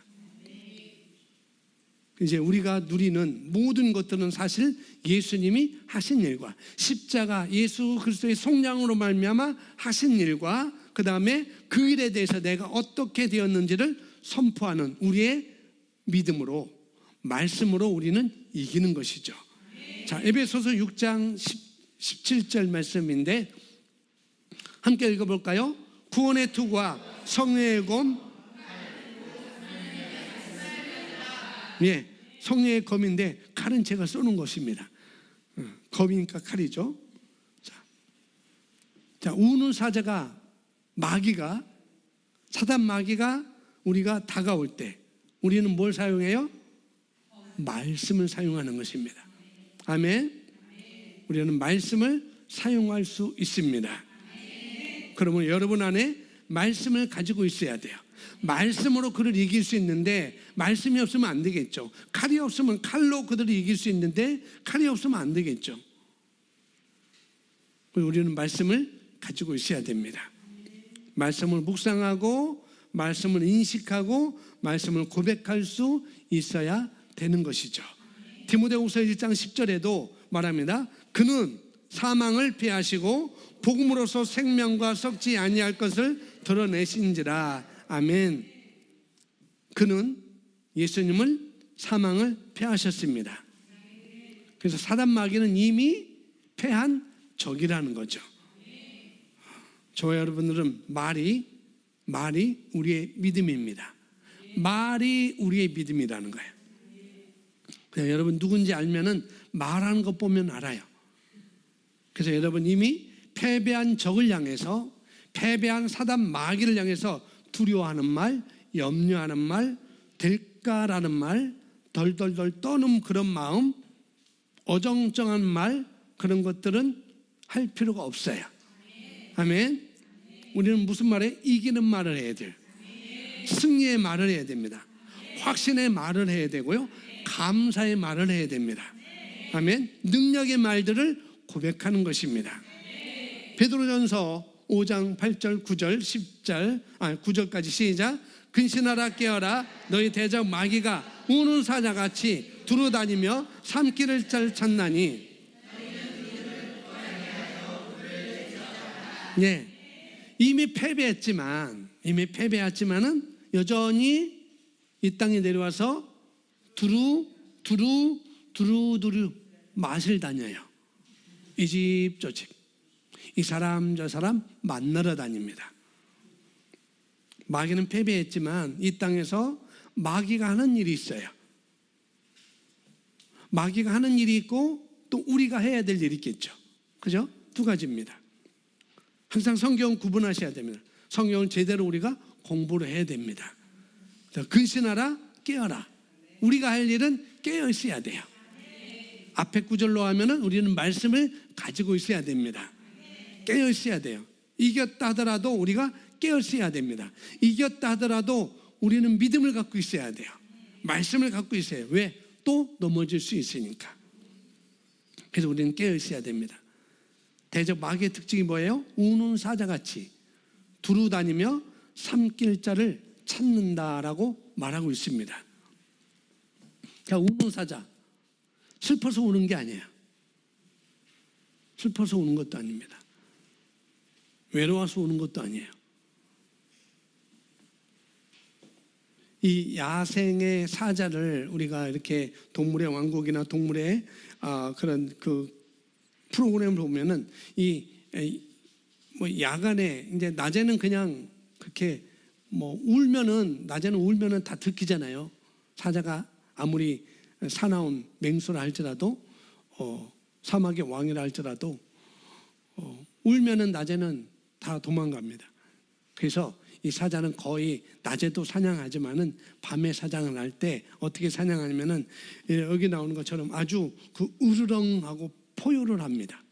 이제 우리가 누리는 모든 것들은 사실 예수님이 하신 일과, 십자가 예수 그리스도의 속량으로 말미암아 하신 일과, 그 다음에 그 일에 대해서 내가 어떻게 되었는지를 선포하는 우리의 믿음으로, 말씀으로 우리는 이기는 것이죠. 자, 에베소서 6장 17절 말씀인데 함께 읽어볼까요? 구원의 투구와 성령의 검, 예, 성령의 검인데 칼은 제가 쏘는 것입니다. 검이니까 칼이죠. 자, 우는 사자가, 마귀가, 사단 마귀가 우리가 다가올 때 우리는 뭘 사용해요? 말씀을 사용하는 것입니다. 아멘. 우리는 말씀을 사용할 수 있습니다. 그러면 여러분 안에 말씀을 가지고 있어야 돼요. 말씀으로 그를 이길 수 있는데 말씀이 없으면 안 되겠죠. 칼이 없으면 칼로 그들을 이길 수 있는데 칼이 없으면 안 되겠죠. 우리는 말씀을 가지고 있어야 됩니다. 말씀을 묵상하고 말씀을 인식하고 말씀을 고백할 수 있어야 되는 것이죠. 디모데후서 1장 10절에도 말합니다. 그는 사망을 피하시고 복음으로서 생명과 썩지 아니할 것을 드러내신지라. 아멘. 그는, 예수님을, 사망을 패하셨습니다. 그래서 사단 마귀는 이미 패한 적이라는 거죠. 저와 여러분들은 말이 우리의 믿음입니다. 말이 우리의 믿음이라는 거예요. 그냥 여러분 누군지 알면은 말하는 것 보면 알아요. 그래서 여러분 이미 패배한 적을 향해서, 패배한 사단 마귀를 향해서 두려워하는 말, 염려하는 말, 될까라는 말, 덜덜덜 떠는 그런 마음, 어정쩡한 말, 그런 것들은 할 필요가 없어요. 아멘. 우리는 무슨 말에? 이기는 말을 해야 돼요. 승리의 말을 해야 됩니다. 확신의 말을 해야 되고요, 감사의 말을 해야 됩니다. 아멘. 능력의 말들을 고백하는 것입니다. 베드로전서 5장 8절 9절 10절 9절까지 시작. 근신하라 깨어라. 너희 대적 마귀가 우는 사자같이 두루다니며 삼키를 찾나니. 네, 이미 패배했지만은 여전히 이 땅에 내려와서 두루 맛을 다녀요. 이 집 저 집, 이 사람 저 사람 만나러 다닙니다. 마귀는 패배했지만 이 땅에서 마귀가 하는 일이 있어요. 마귀가 하는 일이 있고 또 우리가 해야 될 일이 있겠죠. 그죠? 두 가지입니다. 항상 성경 구분하셔야 됩니다. 성경을 제대로 우리가 공부를 해야 됩니다. 근신하라, 깨어라. 우리가 할 일은 깨어 있어야 돼요. 앞에 구절로 하면은 우리는 말씀을 가지고 있어야 됩니다. 깨어 있어야 돼요. 이겼다 하더라도 우리가 깨어 있어야 됩니다. 이겼다 하더라도 우리는 믿음을 갖고 있어야 돼요. 말씀을 갖고 있어요. 왜? 또 넘어질 수 있으니까. 그래서 우리는 깨어 있어야 됩니다. 대적 마귀의 특징이 뭐예요? 우는 사자같이 두루 다니며 삼킬 자를 찾는다라고 말하고 있습니다. 자, 우는 사자. 슬퍼서 우는 게 아니에요. 슬퍼서 우는 것도 아닙니다. 외로워서 우는 것도 아니에요. 이 야생의 사자를 우리가 이렇게 동물의 왕국이나 동물의 그런 그 프로그램을 보면은 뭐 야간에 이제 낮에는 그냥 그렇게 뭐 울면은 낮에는 울면은 다 들키잖아요. 사자가 아무리 사나운 맹수라 할지라도 사막의 왕이라 할지라도 울면은 낮에는 다 도망갑니다. 그래서 이 사자는 거의 낮에도 사냥하지만은 밤에 사냥을 할 때 어떻게 사냥하냐면은 여기 나오는 것처럼 아주 그 으르렁하고 포효를 합니다.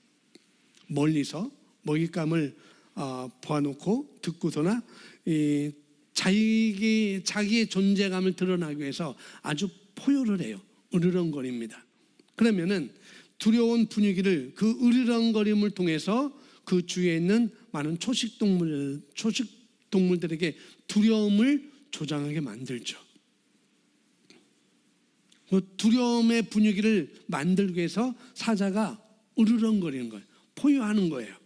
멀리서 먹잇감을 보아놓고 듣고서나 자기의 존재감을 드러나기 위해서 아주 포효를 해요. 으르렁거립니다. 그러면은 두려운 분위기를 그 으르렁거림을 통해서 그 주위에 있는 많은 초식동물들에게 두려움을 조장하게 만들죠. 그 두려움의 분위기를 만들기 위해서 사자가 으르렁거리는 거예요. 포효하는 거예요.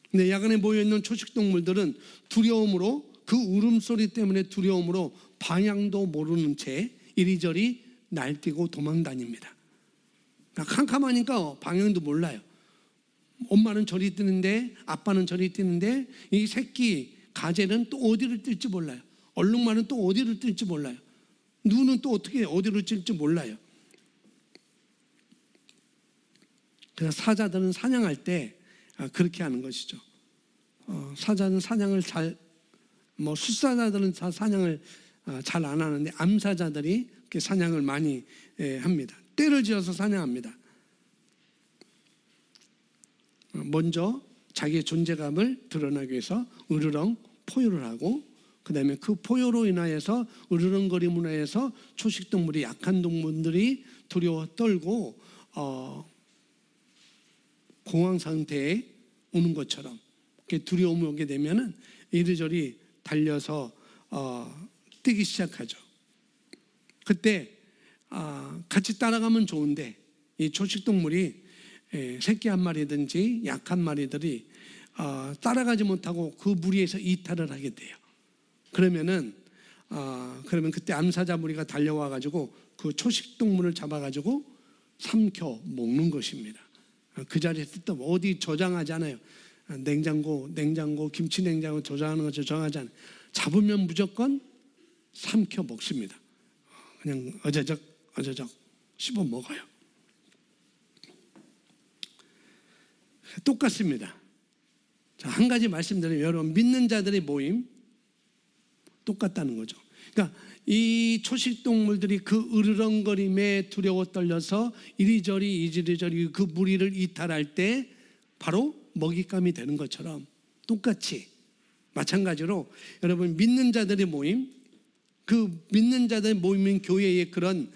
근데 야간에 모여있는 초식동물들은 두려움으로 그 울음소리 때문에 두려움으로 방향도 모르는 채 이리저리 날뛰고 도망다닙니다. 캄캄하니까 방향도 몰라요. 엄마는 저리 뛰는데 아빠는 저리 뛰는데 이 새끼 가재는 또 어디를 뛸지 몰라요. 얼룩말은 또 어디를 뛸지 몰라요. 누는 또 어떻게 어디로 뛸지 몰라요. 그래서 사자들은 사냥할 때 그렇게 하는 것이죠. 사자는 사냥을 숫사자들은 사냥을 잘 안 하는데 암사자들이 사냥을 많이 합니다. 때를 지어서 사냥합니다. 먼저 자기의 존재감을 드러나기 위해서 으르렁 포효를 하고 그 다음에 그 포효로 인하여서 으르렁거림으로 인해서 초식동물이 약한 동물들이 두려워 떨고 공황 상태에 오는 것처럼 두려움이 오게 되면은 이리저리 달려서 뛰기 시작하죠. 그때 같이 따라가면 좋은데 이 초식동물이 새끼 한 마리든지 약 한 마리들이 따라가지 못하고 그 무리에서 이탈을 하게 돼요. 그러면 그때 암사자 무리가 달려와 가지고 그 초식동물을 잡아 가지고 삼켜 먹는 것입니다. 그 자리에서 또 어디 저장하지 않아요. 냉장고, 김치 냉장고 저장하는 거 저장하지 않아요. 잡으면 무조건 삼켜 먹습니다. 그냥 어저적 씹어 먹어요. 똑같습니다. 자, 한 가지 말씀드리면 여러분 믿는 자들의 모임 똑같다는 거죠. 그러니까 이 초식동물들이 그 으르렁거림에 두려워 떨려서 이리저리 그 무리를 이탈할 때 바로 먹잇감이 되는 것처럼 똑같이 마찬가지로 여러분 믿는 자들의 모임, 그 믿는 자들의 모임인 교회의 그런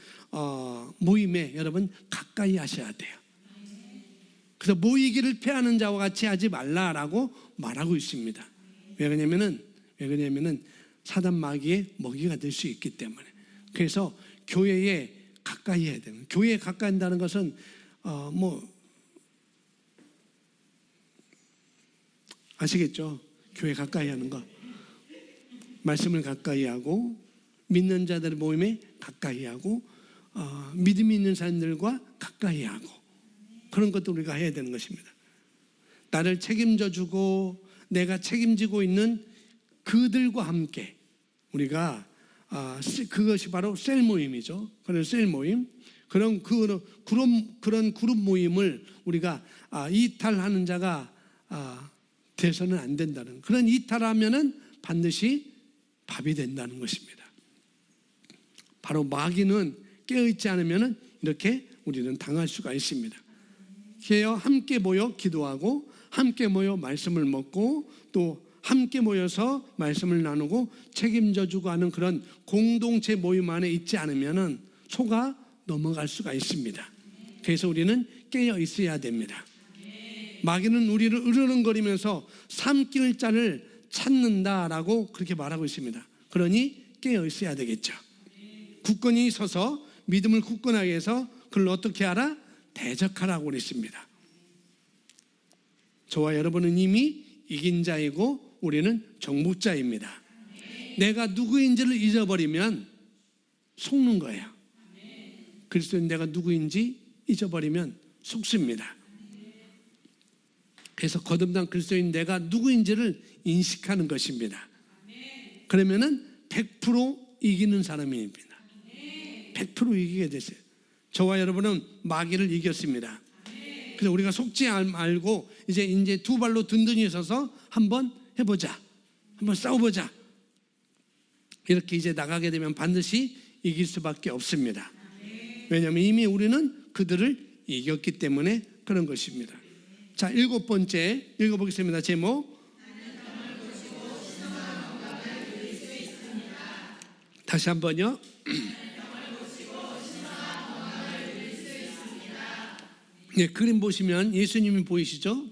모임에 여러분 가까이 하셔야 돼요. 그래서 모이기를 피하는 자와 같이 하지 말라라고 말하고 있습니다. 왜 그러냐면은 사단 마귀의 먹이가 될 수 있기 때문에. 그래서 교회에 가까이 해야 돼요. 교회에 가까이 한다는 것은 아시겠죠? 교회 가까이 하는 거. 말씀을 가까이 하고 믿는 자들의 모임에 가까이 하고 믿음이 있는 사람들과 가까이 하고 그런 것도 우리가 해야 되는 것입니다. 나를 책임져 주고 내가 책임지고 있는 그들과 함께 우리가 그것이 바로 셀 모임이죠. 그런 셀 모임, 그런 그룹 모임을 우리가 이탈하는 자가 돼서는 안 된다는, 그런 이탈하면은 반드시 밥이 된다는 것입니다. 바로 마귀는 깨어있지 않으면은 이렇게 우리는 당할 수가 있습니다. 그래서 함께 모여 기도하고 함께 모여 말씀을 먹고 또 함께 모여서 말씀을 나누고 책임져 주고 하는 그런 공동체 모임 안에 있지 않으면은 속아 넘어갈 수가 있습니다. 그래서 우리는 깨어 있어야 됩니다. 마귀는 우리를 으르렁거리면서 삼킬 자를 찾는다라고 그렇게 말하고 있습니다. 그러니 깨어 있어야 되겠죠. 굳건히 서서 믿음을 굳건하게 해서 그걸 어떻게 하라? 대적하라고 그랬습니다. 저와 여러분은 이미 이긴 자이고 우리는 정복자입니다. 내가 누구인지를 잊어버리면 속는 거예요. 그리스도인 내가 누구인지 잊어버리면 속습니다. 그래서 거듭난 그리스도인 내가 누구인지를 인식하는 것입니다. 그러면은 100% 이기는 사람입니다. 100% 이기게 되세요. 저와 여러분은 마귀를 이겼습니다. 그래서 우리가 속지 말고 이제 두 발로 든든히 서서 한번 해보자, 한번 싸워보자. 이렇게 이제 나가게 되면 반드시 이길 수밖에 없습니다. 왜냐하면 이미 우리는 그들을 이겼기 때문에 그런 것입니다. 자, 7번째 읽어보겠습니다. 제목, 다시 한번요. 네, 그림 보시면 예수님이 보이시죠?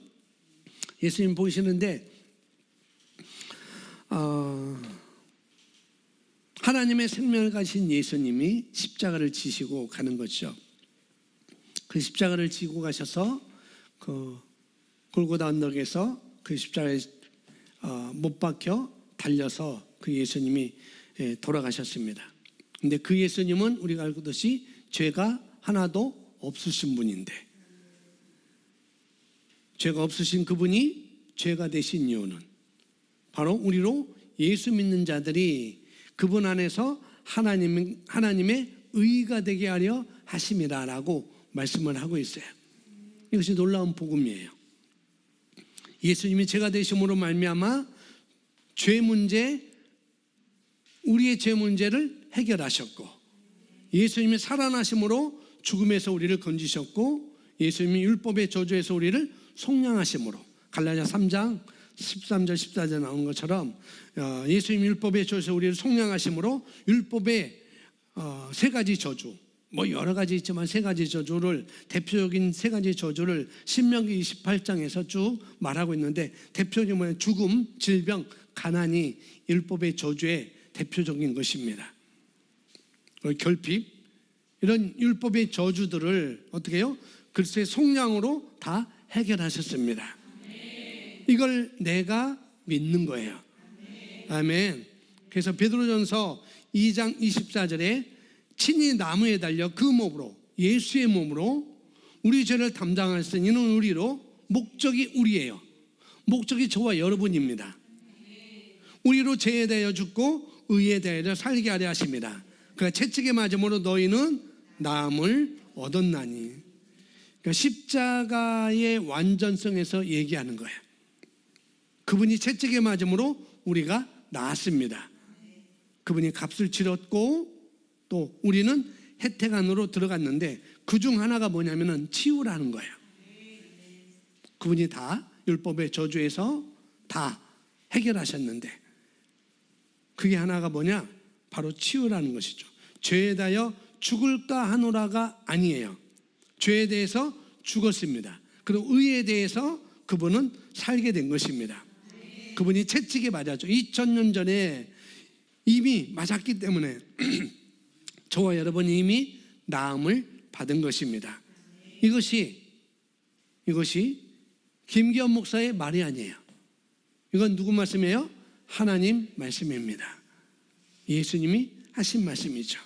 예수님 보이시는데 하나님의 생명을 가신 예수님이 십자가를 지시고 가는 거죠. 그 십자가를 지고 가셔서 그 골고다 언덕에서 그 십자가에 못 박혀 달려서 그 예수님이 돌아가셨습니다. 근데 그 예수님은 우리가 알듯이 죄가 하나도 없으신 분인데, 죄가 없으신 그분이 죄가 되신 이유는 바로 우리로 예수 믿는 자들이 그분 안에서 하나님의 의가 되게 하려 하심이라라고 말씀을 하고 있어요. 이것이 놀라운 복음이에요. 예수님이 죄가 되심으로 말미암아 죄 문제, 우리의 죄 문제를 해결하셨고, 예수님이 살아나심으로 죽음에서 우리를 건지셨고, 예수님이 율법의 저주에서 우리를 속량하심으로, 갈라디아 3장 13절 14절 나온 것처럼 예수님 율법의 저주에서 우리를 속량하심으로 율법의 세 가지 저주, 뭐 여러 가지 있지만 세 가지 저주를, 대표적인 세 가지 저주를 신명기 28장에서 쭉 말하고 있는데, 대표적인 죽음, 질병, 가난이 율법의 저주의 대표적인 것입니다. 결핍, 이런 율법의 저주들을 어떻게 해요? 그리스도의 속량으로 다 해결하셨습니다. 이걸 내가 믿는 거예요. 아멘. 그래서 베드로전서 2장 24절에 친히 나무에 달려 그 몸으로, 예수의 몸으로 우리 죄를 담당하신 이는 우리로, 목적이 우리예요. 목적이 저와 여러분입니다. 우리로 죄에 대하여 죽고 의에 대하여 살게 하려 하십니다. 그러니까 채찍에 맞음으로 너희는 나음을 얻었나니. 그러니까 십자가의 완전성에서 얘기하는 거예요. 그분이 채찍에 맞음으로 우리가 나았습니다. 그분이 값을 치렀고 또 우리는 혜택 안으로 들어갔는데, 그중 하나가 뭐냐면은 치유라는 거예요. 그분이 다 율법의 저주에서 다 해결하셨는데, 그게 하나가 뭐냐? 바로 치유라는 것이죠. 죄에 대하여 죽을까 하노라가 아니에요. 죄에 대해서 죽었습니다. 그리고 의에 대해서 그분은 살게 된 것입니다. 그분이 채찍에 맞았죠. 2000년 전에 이미 맞았기 때문에 저와 여러분이 이미 나음을 받은 것입니다. 이것이 김기현 목사의 말이 아니에요. 이건 누구 말씀이에요? 하나님 말씀입니다. 예수님이 하신 말씀이죠.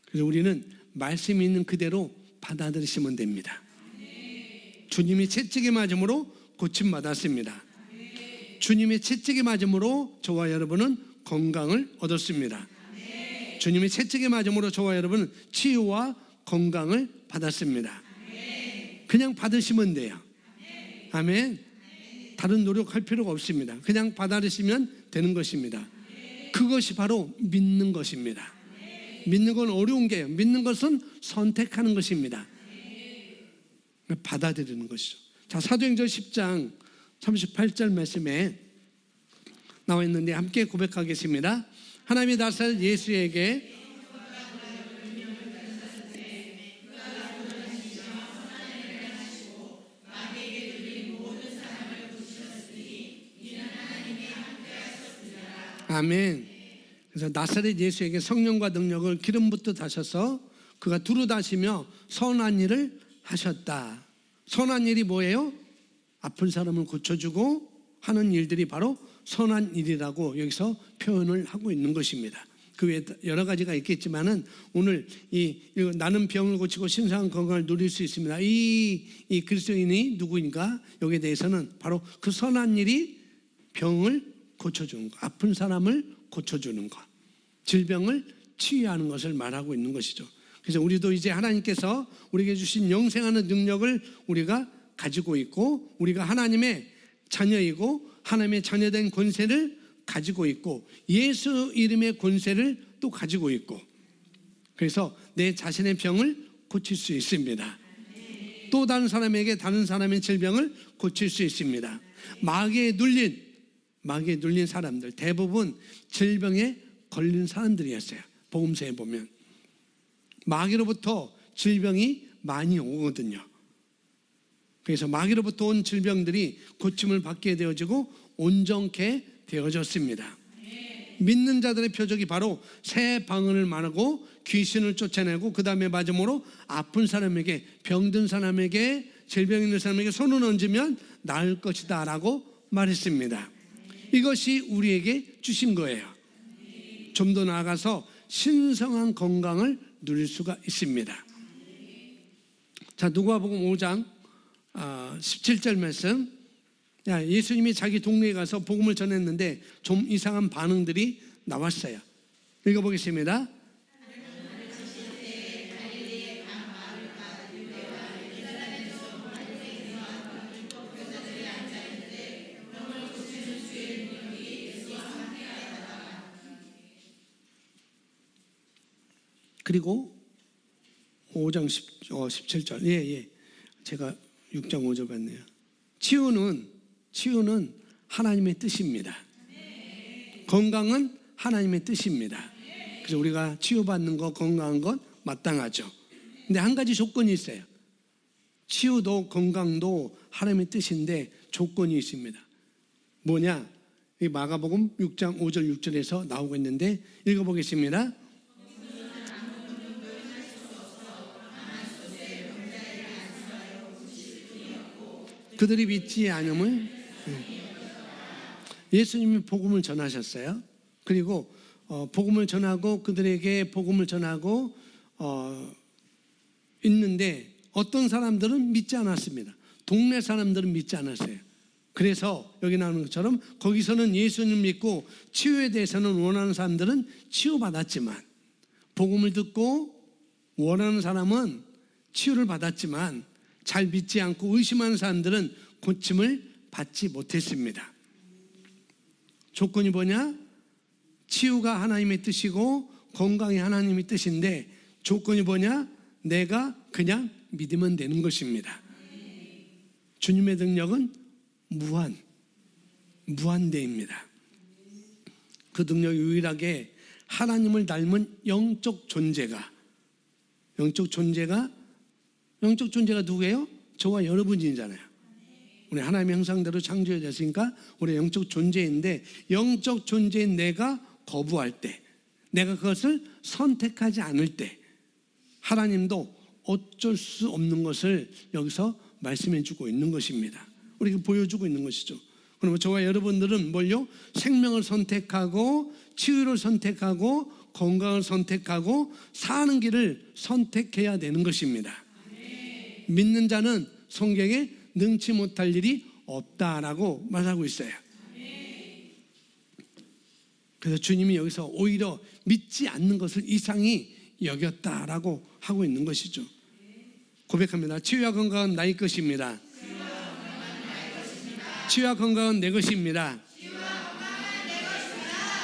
그래서 우리는 말씀이 있는 그대로 받아들이시면 됩니다. 주님이 채찍에 맞음으로 고침받았습니다. 주님의 채찍에 맞음으로 저와 여러분은 건강을 얻었습니다. 주님의 채찍에 맞음으로 저와 여러분은 치유와 건강을 받았습니다. 그냥 받으시면 돼요. 아멘. 다른 노력할 필요가 없습니다. 그냥 받아들이시면 되는 것입니다. 그것이 바로 믿는 것입니다. 믿는 건 어려운 게요. 믿는 것은 선택하는 것입니다. 받아들이는 것이죠. 자, 사도행전 10장 38절 말씀에 나와 있는데 함께 고백하겠습니다. 하나님이 나사렛 예수에게 아멘. 그래서 나사렛 예수에게 성령과 능력을 기름 붓듯 하셔서 그가 두루 다시며 선한 일을 하셨다. 선한 일이 뭐예요? 아픈 사람을 고쳐주고 하는 일들이 바로 선한 일이라고 여기서 표현을 하고 있는 것입니다. 그 외에 여러 가지가 있겠지만은 오늘 나는 병을 고치고 신성한 건강을 누릴 수 있습니다. 이 그리스도인이 누구인가? 여기에 대해서는 바로 그 선한 일이 병을 고쳐주는 것, 아픈 사람을 고쳐주는 것, 질병을 치유하는 것을 말하고 있는 것이죠. 그래서 우리도 이제 하나님께서 우리에게 주신 영생하는 능력을 우리가 가지고 있고, 우리가 하나님의 자녀이고 하나님의 자녀된 권세를 가지고 있고 예수 이름의 권세를 또 가지고 있고, 그래서 내 자신의 병을 고칠 수 있습니다. 또 다른 사람에게 다른 사람의 질병을 고칠 수 있습니다. 마귀에 눌린 사람들 대부분 질병에 걸린 사람들이었어요. 복음서에 보면 마귀로부터 질병이 많이 오거든요. 그래서 마귀로부터 온 질병들이 고침을 받게 되어지고 온전케 되어졌습니다. 믿는 자들의 표적이 바로 새 방언을 말하고 귀신을 쫓아내고 그 다음에 맞음으로 아픈 사람에게, 병든 사람에게, 질병 있는 사람에게 손을 얹으면 나을 것이다 라고 말했습니다. 이것이 우리에게 주신 거예요. 좀 더 나아가서 신성한 건강을 누릴 수가 있습니다. 자, 누가복음 5장 17절 말씀. 예수님이 자기 동네에 가서 복음을 전했는데 좀 이상한 반응들이 나왔어요. 읽어보겠습니다. 그리고 5장 17절. 예. 제가 6장 5절 봤네요. 치유는 하나님의 뜻입니다. 건강은 하나님의 뜻입니다. 그래서 우리가 치유받는 것, 건강한 것 마땅하죠. 근데 한 가지 조건이 있어요. 치유도 건강도 하나님의 뜻인데 조건이 있습니다. 뭐냐? 이 마가복음 6장 5절 6절에서 나오고 있는데 읽어보겠습니다. 그들이 믿지 않음을, 예수님이 복음을 전하셨어요. 그리고 복음을 전하고 그들에게 복음을 전하고 있는데 어떤 사람들은 믿지 않았습니다. 동네 사람들은 믿지 않았어요. 그래서 여기 나오는 것처럼 거기서는 예수님 믿고 치유에 대해서는 원하는 사람들은 치유받았지만, 복음을 듣고 원하는 사람은 치유를 받았지만 잘 믿지 않고 의심하는 사람들은 고침을 받지 못했습니다. 조건이 뭐냐? 치유가 하나님의 뜻이고 건강이 하나님의 뜻인데 조건이 뭐냐? 내가 그냥 믿으면 되는 것입니다. 주님의 능력은 무한대입니다. 그 능력이 유일하게 하나님을 닮은 영적 존재가 누구예요? 저와 여러분이잖아요. 우리 하나님의 형상대로 창조해졌으니까 우리 영적 존재인데, 영적 존재인 내가 거부할 때, 내가 그것을 선택하지 않을 때 하나님도 어쩔 수 없는 것을 여기서 말씀해 주고 있는 것입니다. 우리가 보여주고 있는 것이죠. 그러면 저와 여러분들은 뭘요? 생명을 선택하고 치유를 선택하고 건강을 선택하고 사는 길을 선택해야 되는 것입니다. 믿는 자는 성경에 능치 못할 일이 없다라고 말하고 있어요. 그래서 주님이 여기서 오히려 믿지 않는 것을 이상히 여겼다라고 하고 있는 것이죠. 고백합니다. 치유와 건강은 나의 것입니다. 치유와 건강은 내 것입니다.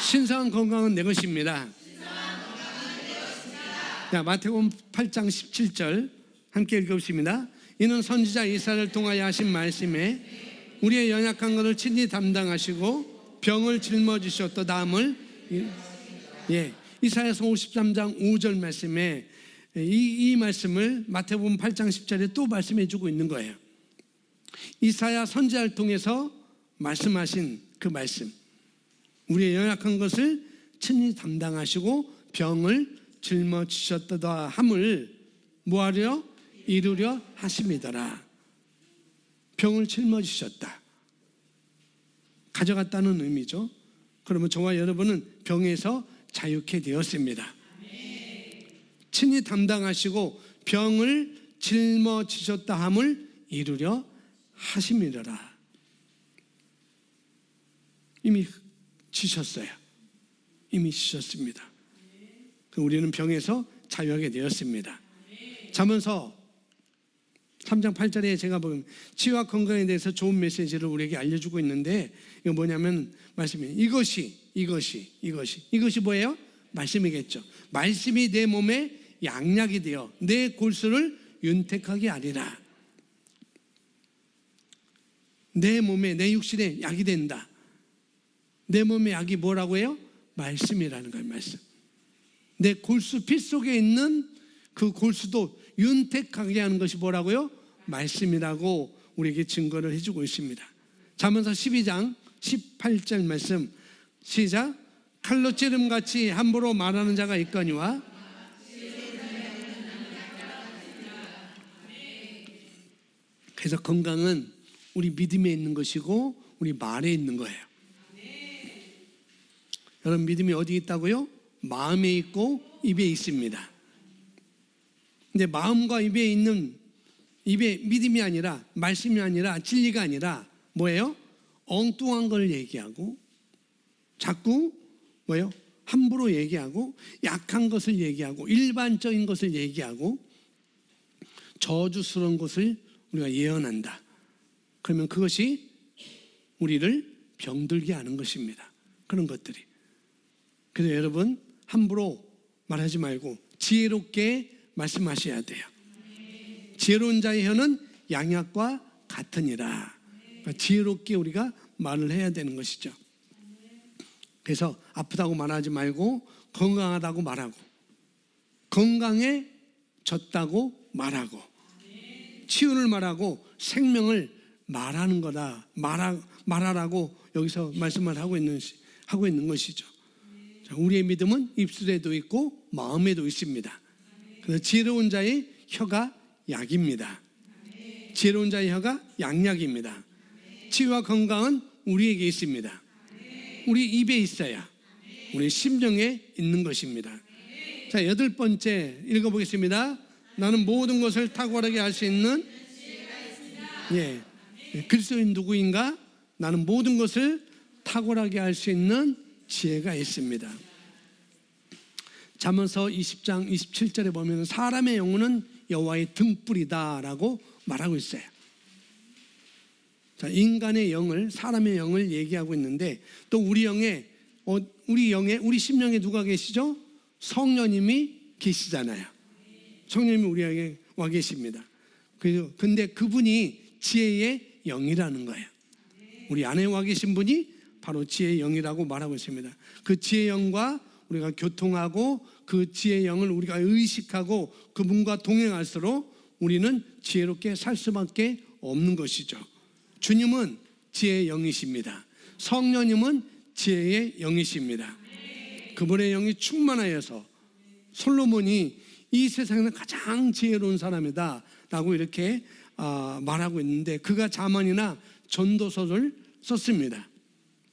신성한 건강은 내 것입니다. 자, 마태복음 8장 17절 함께 읽어보십니다. 이는 선지자 이사야를 통하여 하신 말씀에 우리의 연약한 것을 친히 담당하시고 병을 짊어지셨도다 함을, 이사야서 53장 5절 말씀에 이 말씀을 마태복음 8장 10절에 또 말씀해 주고 있는 거예요. 이사야 선지자를 통해서 말씀하신 그 말씀, 우리의 연약한 것을 친히 담당하시고 병을 짊어지셨도다 함을 뭐하려? 이루려 하심이더라. 병을 짊어지셨다, 가져갔다는 의미죠. 그러면 저와 여러분은 병에서 자유케 되었습니다. 친히 담당하시고 병을 짊어지셨다 함을 이루려 하심이더라. 이미 지셨어요. 이미 지셨습니다. 우리는 병에서 자유하게 되었습니다. 잠언서 3장 8절에 제가 보면 치유와 건강에 대해서 좋은 메시지를 우리에게 알려주고 있는데, 이거 뭐냐면 말씀이 이것이 뭐예요? 말씀이겠죠. 말씀이 내 몸에 양약이 되어 내 골수를 윤택하게 하리라. 내 몸에, 내 육신에 약이 된다. 내 몸의 약이 뭐라고 해요? 말씀이라는 거예요. 말씀. 내 골수, 피 속에 있는 그 골수도 윤택하게 하는 것이 뭐라고요? 말씀이라고 우리에게 증거를 해주고 있습니다. 잠언서 12장 18절 말씀 시작. 칼로 찌름같이 함부로 말하는 자가 있거니와. 그래서 건강은 우리 믿음에 있는 것이고 우리 말에 있는 거예요. 여러분, 믿음이 어디 있다고요? 마음에 있고 입에 있습니다. 근데 마음과 입에 있는, 입에 믿음이 아니라, 말씀이 아니라, 진리가 아니라 뭐예요? 엉뚱한 걸 얘기하고 자꾸 뭐예요? 함부로 얘기하고 약한 것을 얘기하고 일반적인 것을 얘기하고 저주스러운 것을 우리가 예언한다. 그러면 그것이 우리를 병들게 하는 것입니다. 그런 것들이. 그래서 여러분, 함부로 말하지 말고 지혜롭게 말씀하셔야 돼요. 지혜로운 자의 혀는 양약과 같으니라. 그러니까 지혜롭게 우리가 말을 해야 되는 것이죠. 그래서 아프다고 말하지 말고 건강하다고 말하고, 건강해졌다고 말하고, 치유를 말하고 생명을 말하는 거다. 말하라고 여기서 말씀을 하고 있는 것이죠. 우리의 믿음은 입술에도 있고 마음에도 있습니다. 그래서 지혜로운 자의 혀가 약입니다. 지혜로운 자의 혀가 양약입니다. 치유와 건강은 우리에게 있습니다. 우리 입에 있어야 우리 심령에 있는 것입니다. 자, 8번째 읽어보겠습니다. 나는 모든 것을 탁월하게 할 수 있는, 그리스도인 누구인가? 나는 모든 것을 탁월하게 할 수 있는 지혜가 있습니다. 잠언서 20장 27절에 보면 사람의 영혼은 여호와의 등불이다라고 말하고 있어요. 자, 인간의 영을, 사람의 영을 얘기하고 있는데, 또 우리 심령에 누가 계시죠? 성령님이 계시잖아요. 성령님이 우리에게 와 계십니다. 근데 그분이 지혜의 영이라는 거예요. 우리 안에 와 계신 분이 바로 지혜의 영이라고 말하고 있습니다. 그 지혜의 영과 우리가 교통하고 그 지혜의 영을 우리가 의식하고 그분과 동행할수록 우리는 지혜롭게 살 수밖에 없는 것이죠. 주님은 지혜의 영이십니다. 성령님은 지혜의 영이십니다. 그분의 영이 충만하여서 솔로몬이 이 세상에서 가장 지혜로운 사람이다 라고 이렇게 말하고 있는데, 그가 잠언이나 전도서를 썼습니다.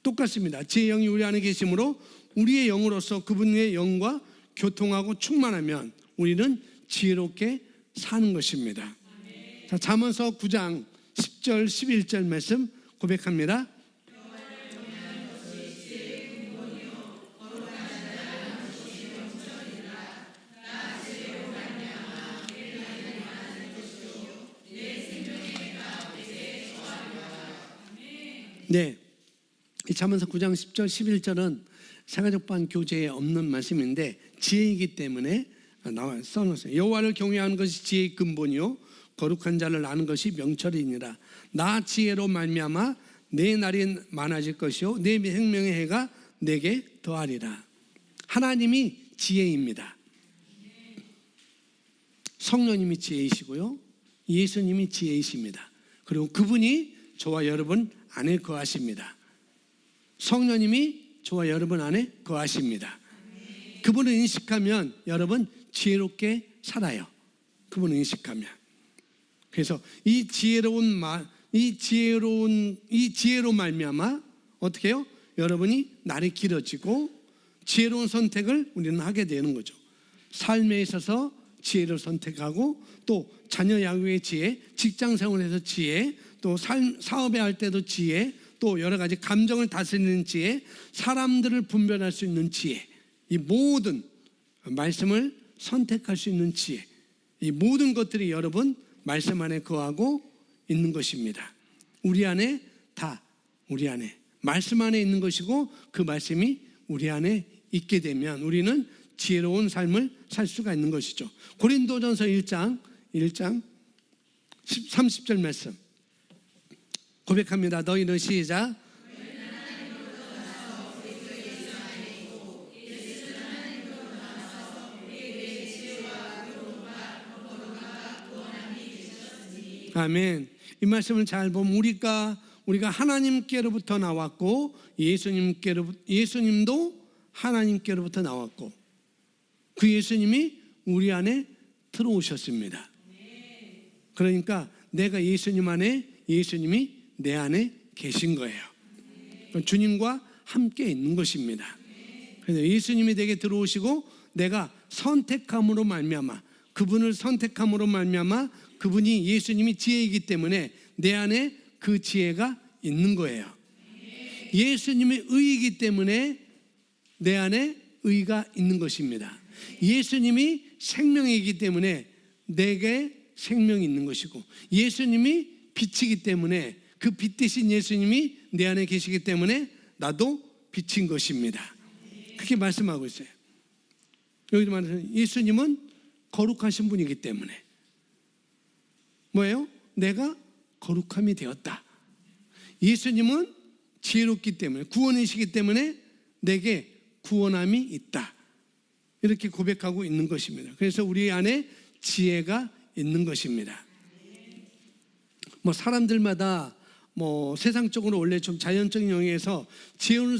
똑같습니다. 지혜의 영이 우리 안에 계시므로 우리의 영으로서 그분의 영과 교통하고 충만하면 우리는 지혜롭게 사는 것입니다. 자, 잠언서 9장 10절 11절 말씀 고백합니다. 네, 이 잠언서 9장 10절 11절은 세가족반 교재에 없는 말씀인데 지혜이기 때문에 써놓았어요. 여호와를 경외하는 것이 지혜의 근본이요 거룩한 자를 아는 것이 명철이니라. 나 지혜로 말미암아 내 날이 많아질 것이요 내 생명의 해가 내게 더하리라. 하나님이 지혜입니다. 성령님이 지혜이시고요 예수님이 지혜이십니다. 그리고 그분이 저와 여러분 안에 거하십니다. 성령님이 저와 여러분 안에 거하십니다. 그분을 인식하면 여러분 지혜롭게 살아요. 그분을 인식하면. 그래서 이 지혜로 말미암아 어떻게 해요? 여러분이 날이 길어지고 지혜로운 선택을 우리는 하게 되는 거죠. 삶에 있어서 지혜를 선택하고 또 자녀 양육의 지혜, 직장 생활에서 지혜, 또 사업에 할 때도 지혜, 또 여러 가지 감정을 다스리는 지혜, 사람들을 분별할 수 있는 지혜, 이 모든 말씀을 선택할 수 있는 지혜, 이 모든 것들이 여러분 말씀 안에 거하고 있는 것입니다. 우리 안에 말씀 안에 있는 것이고 그 말씀이 우리 안에 있게 되면 우리는 지혜로운 삶을 살 수가 있는 것이죠. 고린도전서 1장 30절 말씀 고백합니다. 너희는 시작. 아멘. 이 말씀을 잘 보면 우리가 하나님께로부터 나왔고 예수님도 하나님께로부터 나왔고 그 예수님이 우리 안에 들어오셨습니다. 그러니까 내가 예수님 안에, 예수님이 내 안에 계신 거예요. 주님과 함께 있는 것입니다. 그래서 예수님이 내게 들어오시고 내가 선택함으로 말미암아 그분을 선택함으로 말미암아 그분이 예수님이 지혜이기 때문에 내 안에 그 지혜가 있는 거예요. 예수님이 의이기 때문에 내 안에 의가 있는 것입니다. 예수님이 생명이기 때문에 내게 생명이 있는 것이고 예수님이 빛이기 때문에 그 빛 대신 예수님이 내 안에 계시기 때문에 나도 빛인 것입니다. 그렇게 말씀하고 있어요. 여기도 말해서 예수님은 거룩하신 분이기 때문에 뭐예요? 내가 거룩함이 되었다. 예수님은 지혜롭기 때문에 구원이시기 때문에 내게 구원함이 있다. 이렇게 고백하고 있는 것입니다. 그래서 우리 안에 지혜가 있는 것입니다. 사람들마다 세상적으로 원래 좀 자연적인 영역에서 지혜로운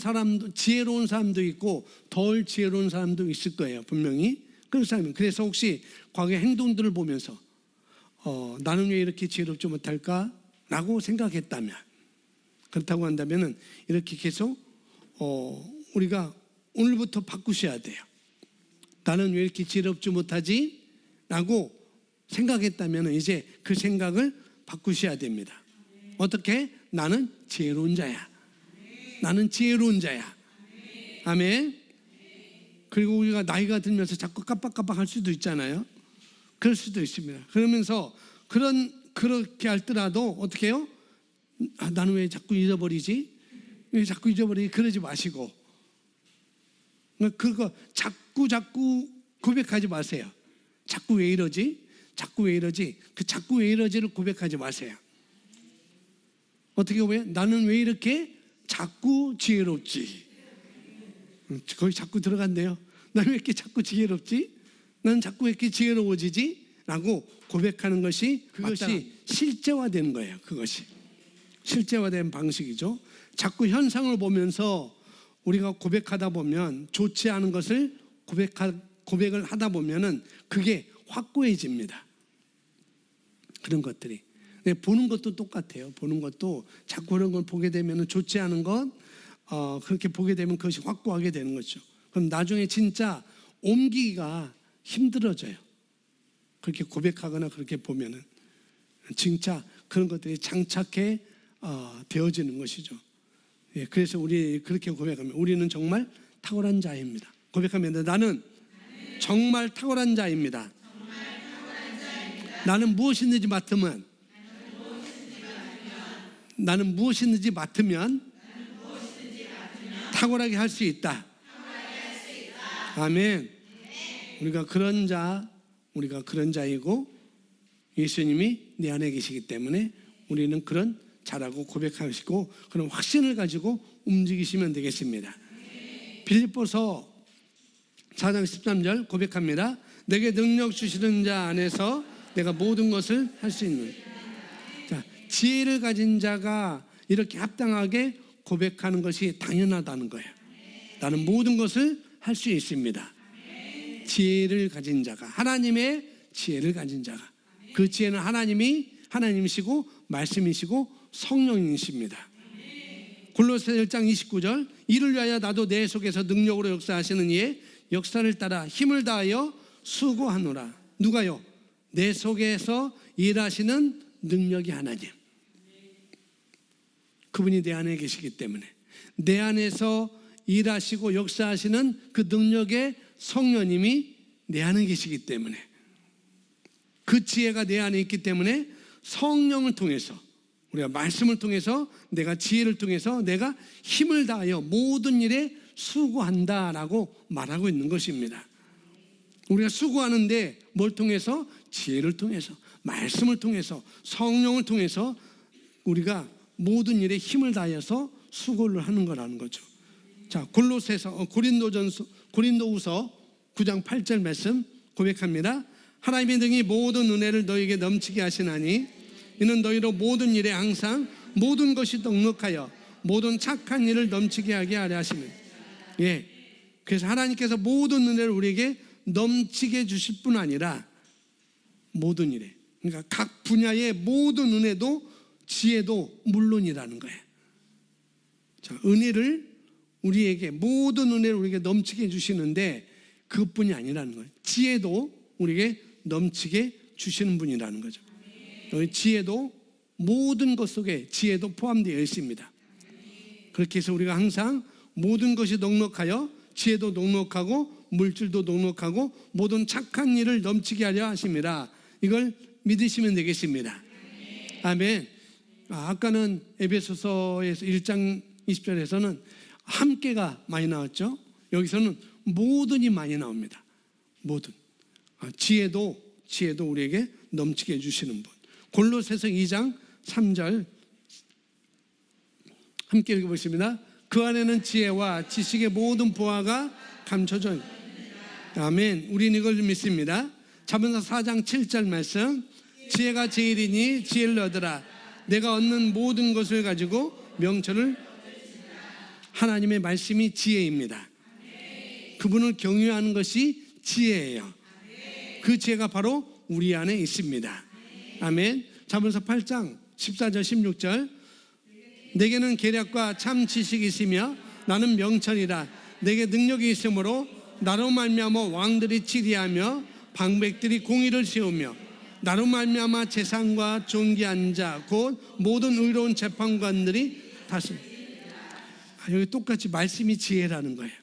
사람도 있고 덜 지혜로운 사람도 있을 거예요. 분명히. 그래서 혹시 과거의 행동들을 보면서 나는 왜 이렇게 지혜롭지 못할까? 라고 생각했다면 그렇다고 한다면 이렇게 계속 우리가 오늘부터 바꾸셔야 돼요. 나는 왜 이렇게 지혜롭지 못하지? 라고 생각했다면 이제 그 생각을 바꾸셔야 됩니다. 어떻게? 나는 지혜로운 자야. 나는 지혜로운 자야. 아멘. 그리고 우리가 나이가 들면서 자꾸 깜빡깜빡할 수도 있잖아요. 그럴 수도 있습니다. 그러면서 그렇게 할더라도 어떻게 해요? 나는 왜 자꾸 잊어버리지? 왜 자꾸 잊어버리지? 그러지 마시고 그거 자꾸 고백하지 마세요. 자꾸 왜 이러지? 그 자꾸 왜 이러지를 고백하지 마세요. 어떻게 보면 나는 왜 이렇게 자꾸 지혜롭지? 거기 자꾸 들어간대요. 나는 왜 이렇게 자꾸 지혜롭지? 나는 자꾸 왜 이렇게 지혜로워지지? 라고 고백하는 것이 그것이 실제화되는 거예요. 그것이 실제화된 방식이죠. 자꾸 현상을 보면서 우리가 고백하다 보면 좋지 않은 것을 고백을 하다 보면은 그게 확고해집니다. 그런 것들이. 보는 것도 똑같아요. 보는 것도 자꾸 그런 걸 보게 되면 좋지 않은 것 그렇게 보게 되면 그것이 확고하게 되는 거죠. 그럼 나중에 진짜 옮기기가 힘들어져요. 그렇게 고백하거나 그렇게 보면은 진짜 그런 것들이 장착해 되어지는 것이죠. 그래서 우리 그렇게 고백하면 우리는 정말 탁월한 자입니다. 고백하면 나는 정말 탁월한 자입니다. 나는 무엇이든지 맡으면 나는 무엇이든지 맡으면 탁월하게 할 수 있다. 아멘. 우리가 그런 자이고 예수님이 내 안에 계시기 때문에 우리는 그런 자라고 고백하시고 그런 확신을 가지고 움직이시면 되겠습니다. 빌립보서 4장 13절 고백합니다. 내게 능력 주시는 자 안에서 내가 모든 것을 할 수 있는. 자, 지혜를 가진 자가 이렇게 합당하게 고백하는 것이 당연하다는 거예요. 나는 모든 것을 할 수 있습니다. 지혜를 가진 자가, 하나님의 지혜를 가진 자가, 그 지혜는 하나님이시고 말씀이시고 성령이십니다. 골로새 1장 29절 이를 위하여 나도 내 속에서 능력으로 역사하시는 이의 역사를 따라 힘을 다하여 수고하노라. 누가요? 내 속에서 일하시는 능력이 하나님. 그분이 내 안에 계시기 때문에 내 안에서 일하시고 역사하시는 그 능력의 성령님이 내 안에 계시기 때문에 그 지혜가 내 안에 있기 때문에 성령을 통해서 우리가 말씀을 통해서 내가 지혜를 통해서 내가 힘을 다하여 모든 일에 수고한다라고 말하고 있는 것입니다. 우리가 수고하는데 뭘 통해서? 지혜를 통해서, 말씀을 통해서, 성령을 통해서 우리가 모든 일에 힘을 다해서 수고를 하는 거라는 거죠. 자, 고린도후서 9장 8절 말씀 고백합니다. 하나님의 능히 모든 은혜를 너에게 넘치게 하시나니 이는 너희로 모든 일에 항상 모든 것이 넉넉하여 모든 착한 일을 넘치게 하게 하려 하시는. 예. 그래서 하나님께서 모든 은혜를 우리에게 넘치게 주실 뿐 아니라 모든 일에, 그러니까 각 분야의 모든 은혜도 지혜도 물론이라는 거예요. 자, 우리에게 모든 은혜를 우리에게 넘치게 주시는데 그것뿐이 아니라는 거예요. 지혜도 우리에게 넘치게 주시는 분이라는 거죠. 여기 지혜도 모든 것 속에 지혜도 포함되어 있습니다. 그렇게 해서 우리가 항상 모든 것이 넉넉하여 지혜도 넉넉하고 물질도 넉넉하고 모든 착한 일을 넘치게 하려 하심이라. 이걸 믿으시면 되겠습니다. 아멘. 아까는 에베소서에서 1장 20절에서는 함께가 많이 나왔죠. 여기서는 모든이 많이 나옵니다. 모든. 지혜도 우리에게 넘치게 해주시는 분. 골로새서 2장 3절 함께 읽어보십니다. 그 안에는 지혜와 지식의 모든 보화가 감춰져 있습니다. 아멘. 우리는 이걸 믿습니다. 잠언서 4장 7절 말씀. 지혜가 제일이니 지혜를 얻으라. 내가 얻는 모든 것을 가지고 명철을. 하나님의 말씀이 지혜입니다. 그분을 경외하는 것이 지혜예요. 그 지혜가 바로 우리 안에 있습니다. 아멘. 잠언서 8장 14절 16절 내게는 계략과 참 지식이 있으며 나는 명철이라. 내게 능력이 있으므로 나로 말미암아 왕들이 치리하며 방백들이 공의를 세우며 나로 말미암아 재상과 존귀한 자 곧 모든 의로운 재판관들이 다스. 여기 똑같이 말씀이 지혜라는 거예요.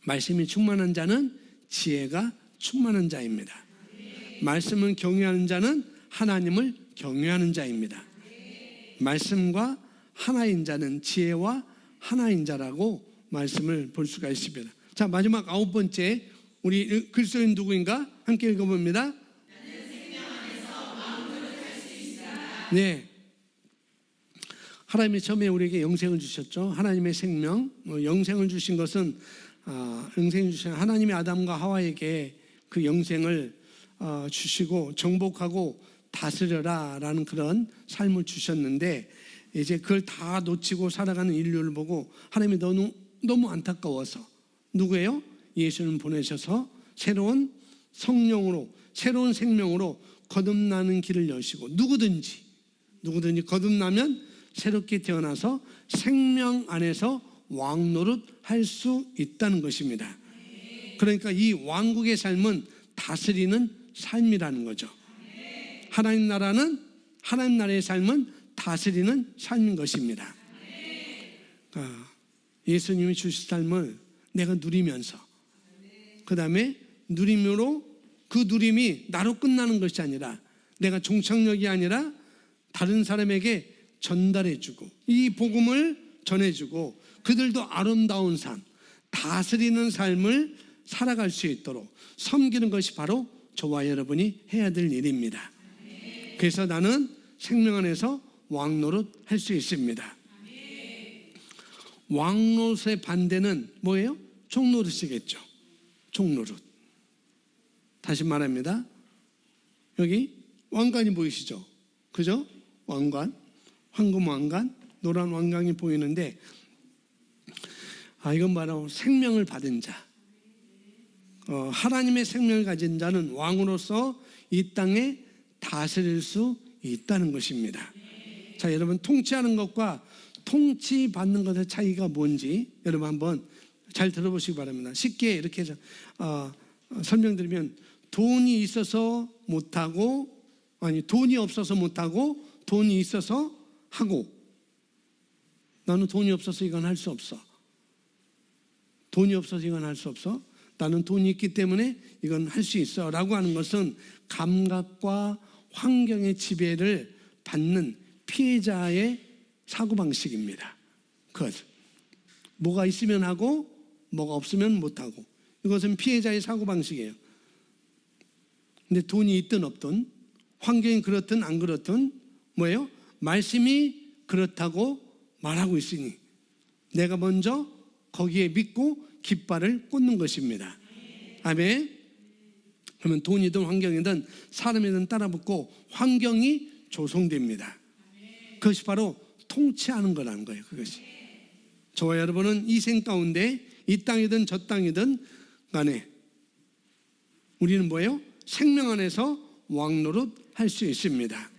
말씀이 충만한 자는 지혜가 충만한 자입니다. 말씀을 경외하는 자는 하나님을 경외하는 자입니다. 말씀과 하나인 자는 지혜와 하나인 자라고 말씀을 볼 수가 있습니다. 자, 마지막 9번째 우리 그리스도인 누구인가? 함께 읽어봅니다. 네, 하나님이 처음에 우리에게 영생을 주셨죠. 하나님의 생명, 영생을 주신 것은 영생을 주신 하나님이 아담과 하와에게 그 영생을 주시고 정복하고 다스려라 라는 그런 삶을 주셨는데 이제 그걸 다 놓치고 살아가는 인류를 보고 하나님이 너무 안타까워서 누구예요? 예수님 보내셔서 새로운 성령으로 새로운 생명으로 거듭나는 길을 여시고 누구든지 거듭나면 새롭게 태어나서 생명 안에서 왕노릇 할 수 있다는 것입니다. 그러니까 이 왕국의 삶은 다스리는 삶이라는 거죠. 하나님 나라의 삶은 다스리는 삶인 것입니다. 예수님이 주신 삶을 내가 누리면서 그 다음에 누림으로 그 누림이 나로 끝나는 것이 아니라 내가 종착역이 아니라 다른 사람에게 전달해주고 이 복음을 전해주고 그들도 아름다운 삶, 다스리는 삶을 살아갈 수 있도록 섬기는 것이 바로 저와 여러분이 해야 될 일입니다. 그래서 나는 생명 안에서 왕노릇 할 수 있습니다. 왕노릇의 반대는 뭐예요? 종노릇이겠죠. 종노릇. 다시 말합니다. 여기 왕관이 보이시죠? 그죠? 왕관, 황금 왕관, 노란 왕관이 보이는데 이건 바로 생명을 받은 자, 하나님의 생명을 가진 자는 왕으로서 이 땅에 다스릴 수 있다는 것입니다. 자, 여러분, 통치하는 것과 통치받는 것의 차이가 뭔지 여러분 한번 잘 들어보시기 바랍니다. 쉽게 이렇게 설명드리면 돈이 있어서 못하고, 아니 돈이 없어서 못하고 돈이 있어서 하고, 나는 돈이 없어서 이건 할 수 없어. 돈이 없어서 이건 할 수 없어. 나는 돈이 있기 때문에 이건 할 수 있어 라고 하는 것은 감각과 환경의 지배를 받는 피해자의 사고방식입니다. 뭐가 있으면 하고 뭐가 없으면 못하고, 이것은 피해자의 사고방식이에요. 근데 돈이 있든 없든 환경이 그렇든 안 그렇든 뭐예요? 말씀이 그렇다고 말하고 있으니 내가 먼저 거기에 믿고 깃발을 꽂는 것입니다. 아멘. 그러면 돈이든 환경이든 사람이든 따라붙고 환경이 조성됩니다. 그것이 바로 통치하는 거라는 거예요. 그것이 저와 여러분은 이 생 가운데 이 땅이든 저 땅이든 간에 우리는 뭐예요? 생명 안에서 왕노릇 할 수 있습니다.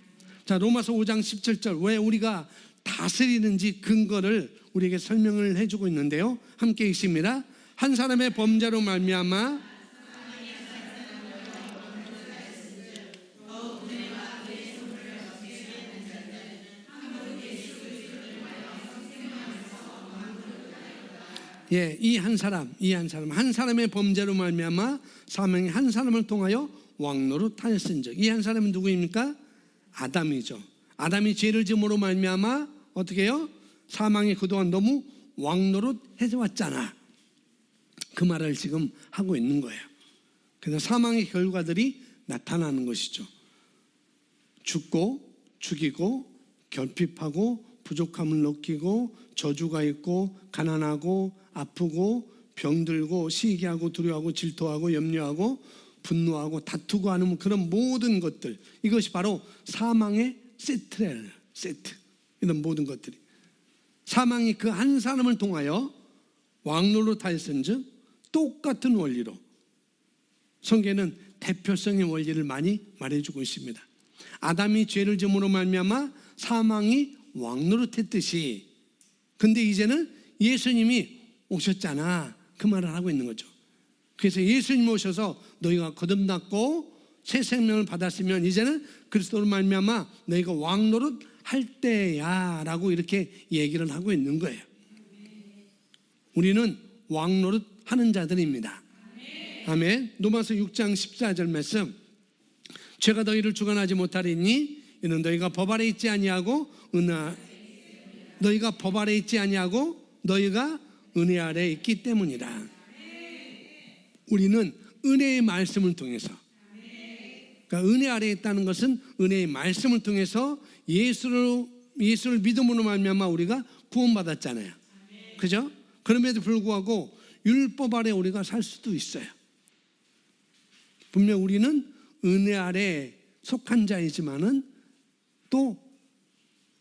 자, 로마서 5장 17절, 왜 우리가 다스리는지 근거를 우리에게 설명을 해주고 있는데요. 함께 읽습니다. 한 사람의 범죄로 말미암아 이 한 사람의 범죄로 말미암아 사망이 한 사람을 통하여 왕노릇 하였은즉, 이 한 사람은 누구입니까? 아담이죠. 아담이 죄를 지음으로 말미암아 어떻게 해요? 사망이 그동안 너무 왕노릇 해왔잖아. 그 말을 지금 하고 있는 거예요. 그래서 사망의 결과들이 나타나는 것이죠. 죽고 죽이고 결핍하고 부족함을 느끼고 저주가 있고 가난하고 아프고 병들고 시기하고 두려워하고 질투하고 염려하고 분노하고 다투고 하는 그런 모든 것들, 이것이 바로 사망의 세트. 이런 모든 것들이 사망이 그 한 사람을 통하여 왕노릇 하였은즉 똑같은 원리로 성경에는 대표성의 원리를 많이 말해주고 있습니다. 아담이 죄를 지음으로 말미암아 사망이 왕노릇했듯이, 근데 이제는 예수님이 오셨잖아, 그 말을 하고 있는 거죠. 그래서 예수님 오셔서 너희가 거듭났고 새 생명을 받았으면 이제는 그리스도로 말미암아 너희가 왕노릇 할 때야 라고 이렇게 얘기를 하고 있는 거예요. 우리는 왕노릇 하는 자들입니다. 아멘. 로마서 6장 14절 말씀, 죄가 너희를 주관하지 못하리니 이는 너희가 법 아래 있지 아니하고 너희가 은혜 아래 있기 때문이라. 우리는 은혜의 말씀을 통해서, 그러니까 은혜 아래에 있다는 것은 은혜의 말씀을 통해서 예수를 믿음으로 말미암아 우리가 구원받았잖아요. 그죠? 그럼에도 불구하고 율법 아래 우리가 살 수도 있어요. 분명 우리는 은혜 아래 속한 자이지만은 또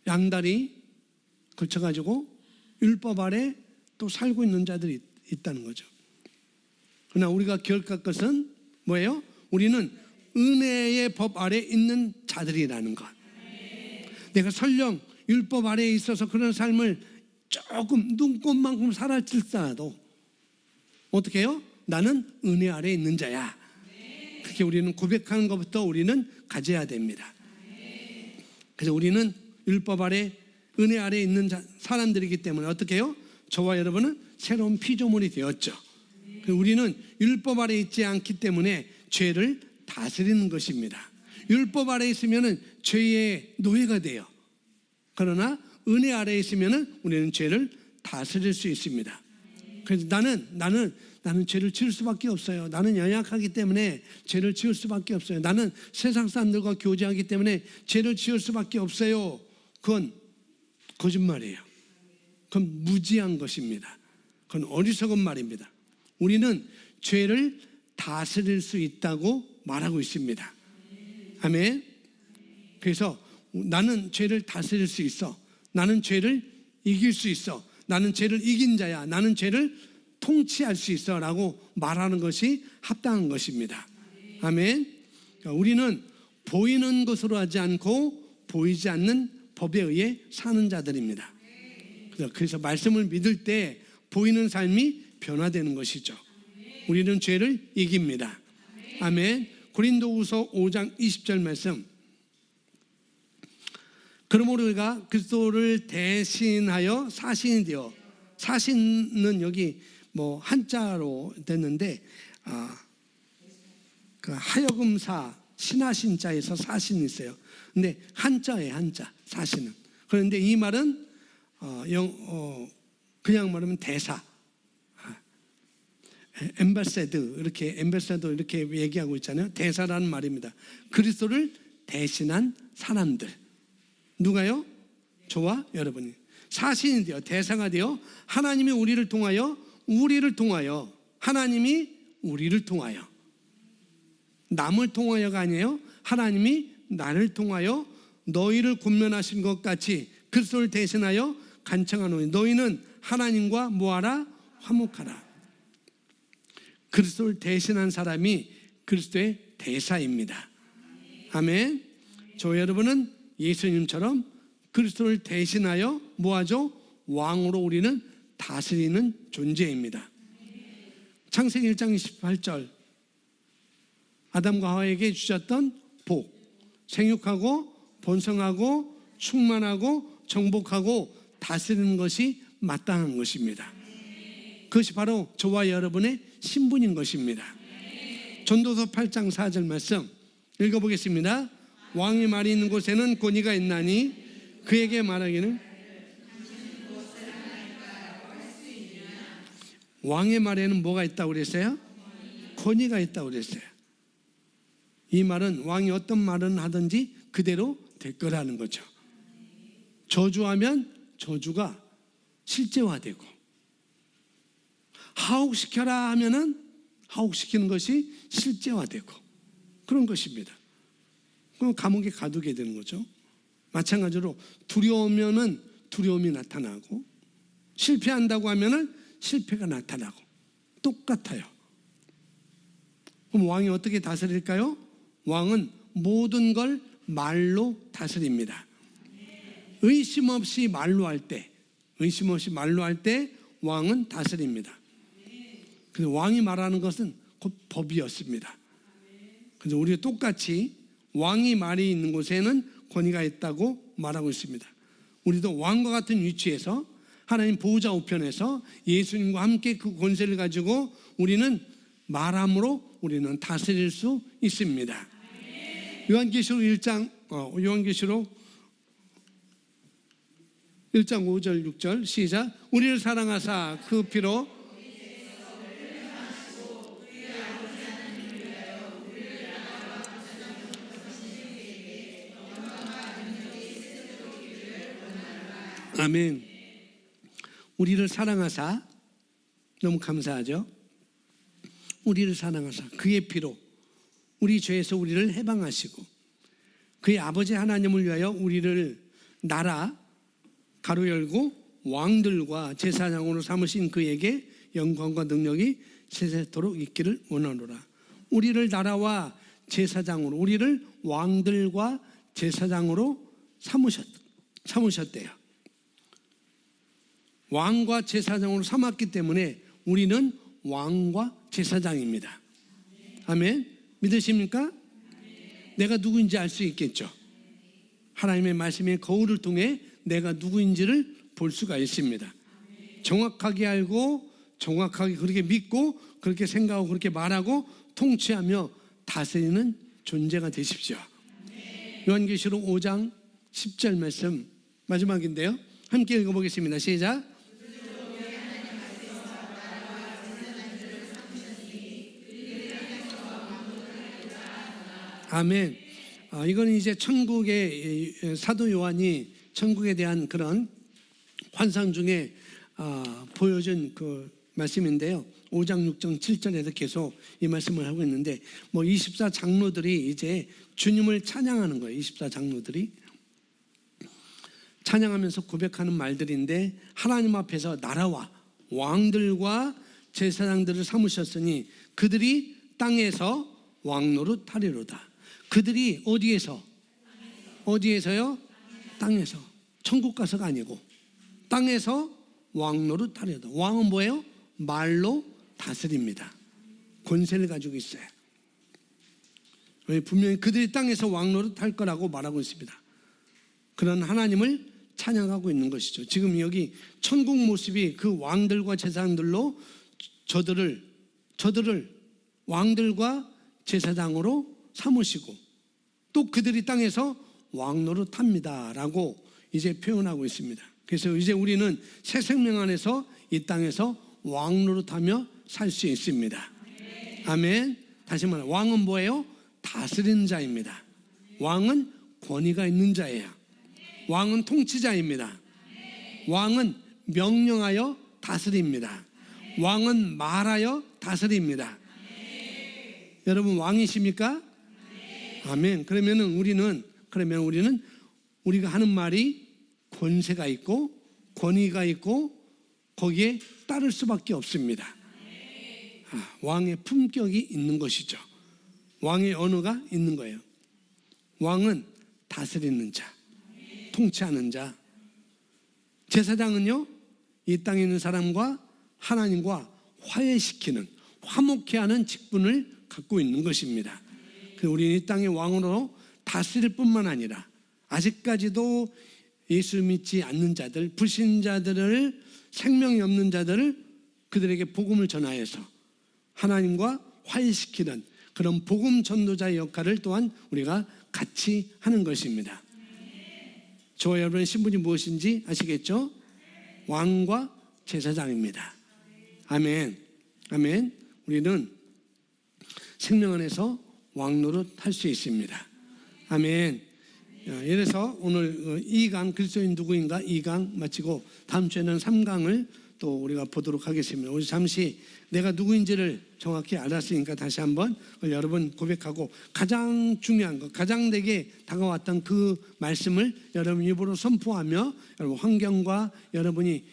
양다리 걸쳐가지고 율법 아래 또 살고 있는 자들이 있다는 거죠. 그러나 우리가 기억할 것은 뭐예요? 우리는 은혜의 법 아래 있는 자들이라는 것. 내가 설령 율법 아래에 있어서 그런 삶을 조금 눈꽃만큼 살았을지라도 어떻게 해요? 나는 은혜 아래에 있는 자야. 그렇게 우리는 고백하는 것부터 우리는 가져야 됩니다. 그래서 우리는 율법 아래, 은혜 아래에 있는 사람들이기 때문에 어떻게 해요? 저와 여러분은 새로운 피조물이 되었죠. 우리는 율법 아래에 있지 않기 때문에 죄를 다스리는 것입니다. 율법 아래에 있으면 죄의 노예가 돼요. 그러나 은혜 아래에 있으면 우리는 죄를 다스릴 수 있습니다. 그래서 나는 죄를 지을 수밖에 없어요. 나는 연약하기 때문에 죄를 지을 수밖에 없어요. 나는 세상 사람들과 교제하기 때문에 죄를 지을 수밖에 없어요. 그건 거짓말이에요. 그건 무지한 것입니다. 그건 어리석은 말입니다. 우리는 죄를 다스릴 수 있다고 말하고 있습니다. 아멘. 그래서 나는 죄를 다스릴 수 있어. 나는 죄를 이길 수 있어. 나는 죄를 이긴 자야. 나는 죄를 통치할 수 있어 라고 말하는 것이 합당한 것입니다. 아멘. 우리는 보이는 것으로 하지 않고 보이지 않는 법에 의해 사는 자들입니다. 그래서 말씀을 믿을 때 보이는 삶이 변화되는 것이죠. 우리는 죄를 이깁니다. 아멘. 고린도후서 5장 20절 말씀. 그러므로 우리가 그리스도를 대신하여 사신이 되어, 사신은 여기 뭐 한자로 됐는데 그 하여금사 신하신자에서 사신이 있어요. 근데 한자예요, 한자 사신은. 그런데 이 말은 그냥 말하면 대사, 엠바세더 이렇게 얘기하고 있잖아요. 대사라는 말입니다. 그리스도를 대신한 사람들. 누가요? 저와 여러분이. 사신이 되어, 대사가 되어 하나님이 우리를 통하여 하나님이 우리를 통하여, 남을 통하여가 아니에요. 하나님이 나를 통하여 너희를 권면하신 것 같이 그리스도를 대신하여 간청하노니 너희는 하나님과 뭐하라? 화목하라. 그리스도를 대신한 사람이 그리스도의 대사입니다. 아멘. 저 여러분은 예수님처럼 그리스도를 대신하여 뭐하죠? 왕으로 우리는 다스리는 존재입니다. 창세기 1장 28절 아담과 하와에게 주셨던 복, 생육하고 번성하고 충만하고 정복하고 다스리는 것이 마땅한 것입니다. 그것이 바로 저와 여러분의 신분인 것입니다. 전도서 8장 4절 말씀 읽어보겠습니다. 왕의 말이 있는 곳에는 권위가 있나니 그에게 말하기는, 왕의 말에는 뭐가 있다고 그랬어요? 권위가 있다고 그랬어요. 이 말은 왕이 어떤 말은 하든지 그대로 될 거라는 거죠. 저주하면 저주가 실제화되고, 하옥시켜라 하면은 하옥시키는 것이 실제화되고, 그런 것입니다. 그럼 감옥에 가두게 되는 거죠. 마찬가지로 두려우면은 두려움이 나타나고, 실패한다고 하면은 실패가 나타나고, 똑같아요. 그럼 왕이 어떻게 다스릴까요? 왕은 모든 걸 말로 다스립니다. 의심 없이 말로 할 때 왕은 다스립니다. 그래서 왕이 말하는 것은 곧 법이었습니다. 그래서 우리가 똑같이 왕이 말이 있는 곳에는 권위가 있다고 말하고 있습니다. 우리도 왕과 같은 위치에서 하나님 보호자 우편에서 예수님과 함께 그 권세를 가지고 우리는 말함으로 우리는 다스릴 수 있습니다. 요한계시록 1장 5절 6절 시작. 우리를 사랑하사 그 피로 아멘. 우리를 사랑하사, 너무 감사하죠. 우리를 사랑하사 그의 피로 우리 죄에서 우리를 해방하시고 그의 아버지 하나님을 위하여 우리를 나라 가로 열고 왕들과 제사장으로 삼으신 그에게 영광과 능력이 세세토록 있기를 원하노라. 우리를 나라와 제사장으로, 우리를 왕들과 제사장으로 삼으셨대요. 왕과 제사장으로 삼았기 때문에 우리는 왕과 제사장입니다. 아멘. 믿으십니까? 내가 누구인지 알 수 있겠죠. 하나님의 말씀의 거울을 통해 내가 누구인지를 볼 수가 있습니다. 정확하게 알고 정확하게 그렇게 믿고 그렇게 생각하고 그렇게 말하고 통치하며 다스리는 존재가 되십시오. 요한계시록 5장 10절 말씀 마지막인데요. 함께 읽어보겠습니다. 시작. 아멘. 이건 이제 천국의 사도 요한이 천국에 대한 그런 환상 중에 보여준 그 말씀인데요. 5장 6장 7절에서 계속 이 말씀을 하고 있는데 24장로들이 이제 주님을 찬양하는 거예요. 24장로들이 찬양하면서 고백하는 말들인데, 하나님 앞에서 나라와 왕들과 제사장들을 삼으셨으니 그들이 땅에서 왕노릇하리로다. 그들이 어디에서요? 땅에서. 천국 가서가 아니고 땅에서 왕노릇하리로다. 왕은 뭐예요? 말로 다스립니다. 권세를 가지고 있어요. 분명히 그들이 땅에서 왕노릇할 거라고 말하고 있습니다. 그런 하나님을 찬양하고 있는 것이죠. 지금 여기 천국 모습이 그 왕들과 제사장들로 저들을 왕들과 제사장으로 삼으시고, 또 그들이 땅에서 왕노릇합니다 라고 이제 표현하고 있습니다. 그래서 이제 우리는 새 생명 안에서 이 땅에서 왕노릇하며 살 수 있습니다. 아멘. 다시 말해, 왕은 뭐예요? 다스리는 자입니다. 왕은 권위가 있는 자예요. 왕은 통치자입니다. 왕은 명령하여 다스립니다. 왕은 말하여 다스립니다. 여러분, 왕이십니까? 아멘. 그러면 우리는 우리가 하는 말이 권세가 있고 권위가 있고 거기에 따를 수밖에 없습니다. 왕의 품격이 있는 것이죠. 왕의 언어가 있는 거예요. 왕은 다스리는 자, 통치하는 자. 제사장은요, 이 땅에 있는 사람과 하나님과 화해시키는, 화목케 하는 직분을 갖고 있는 것입니다. 우리는 이 땅의 왕으로 다스릴 뿐만 아니라 아직까지도 예수 믿지 않는 자들, 불신자들을, 생명이 없는 자들을 그들에게 복음을 전하여서 하나님과 화해시키는 그런 복음 전도자의 역할을 또한 우리가 같이 하는 것입니다. 저와 여러분의 신분이 무엇인지 아시겠죠? 왕과 제사장입니다. 아멘. 아멘. 우리는 생명 안에서 왕노릇 할 수 있습니다. 아멘. 이래서 오늘 2강 그리스도인 누구인가 2강 마치고 다음 주에는 3강을 또 우리가 보도록 하겠습니다. 오늘 잠시 내가 누구인지를 정확히 알았으니까 다시 한번 여러분 고백하고, 가장 중요한 것, 가장 내게 다가왔던 그 말씀을 여러분 입으로 선포하며 여러분 환경과 여러분이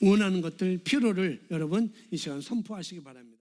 원하는 것들, 필요를 여러분 이 시간 선포하시기 바랍니다.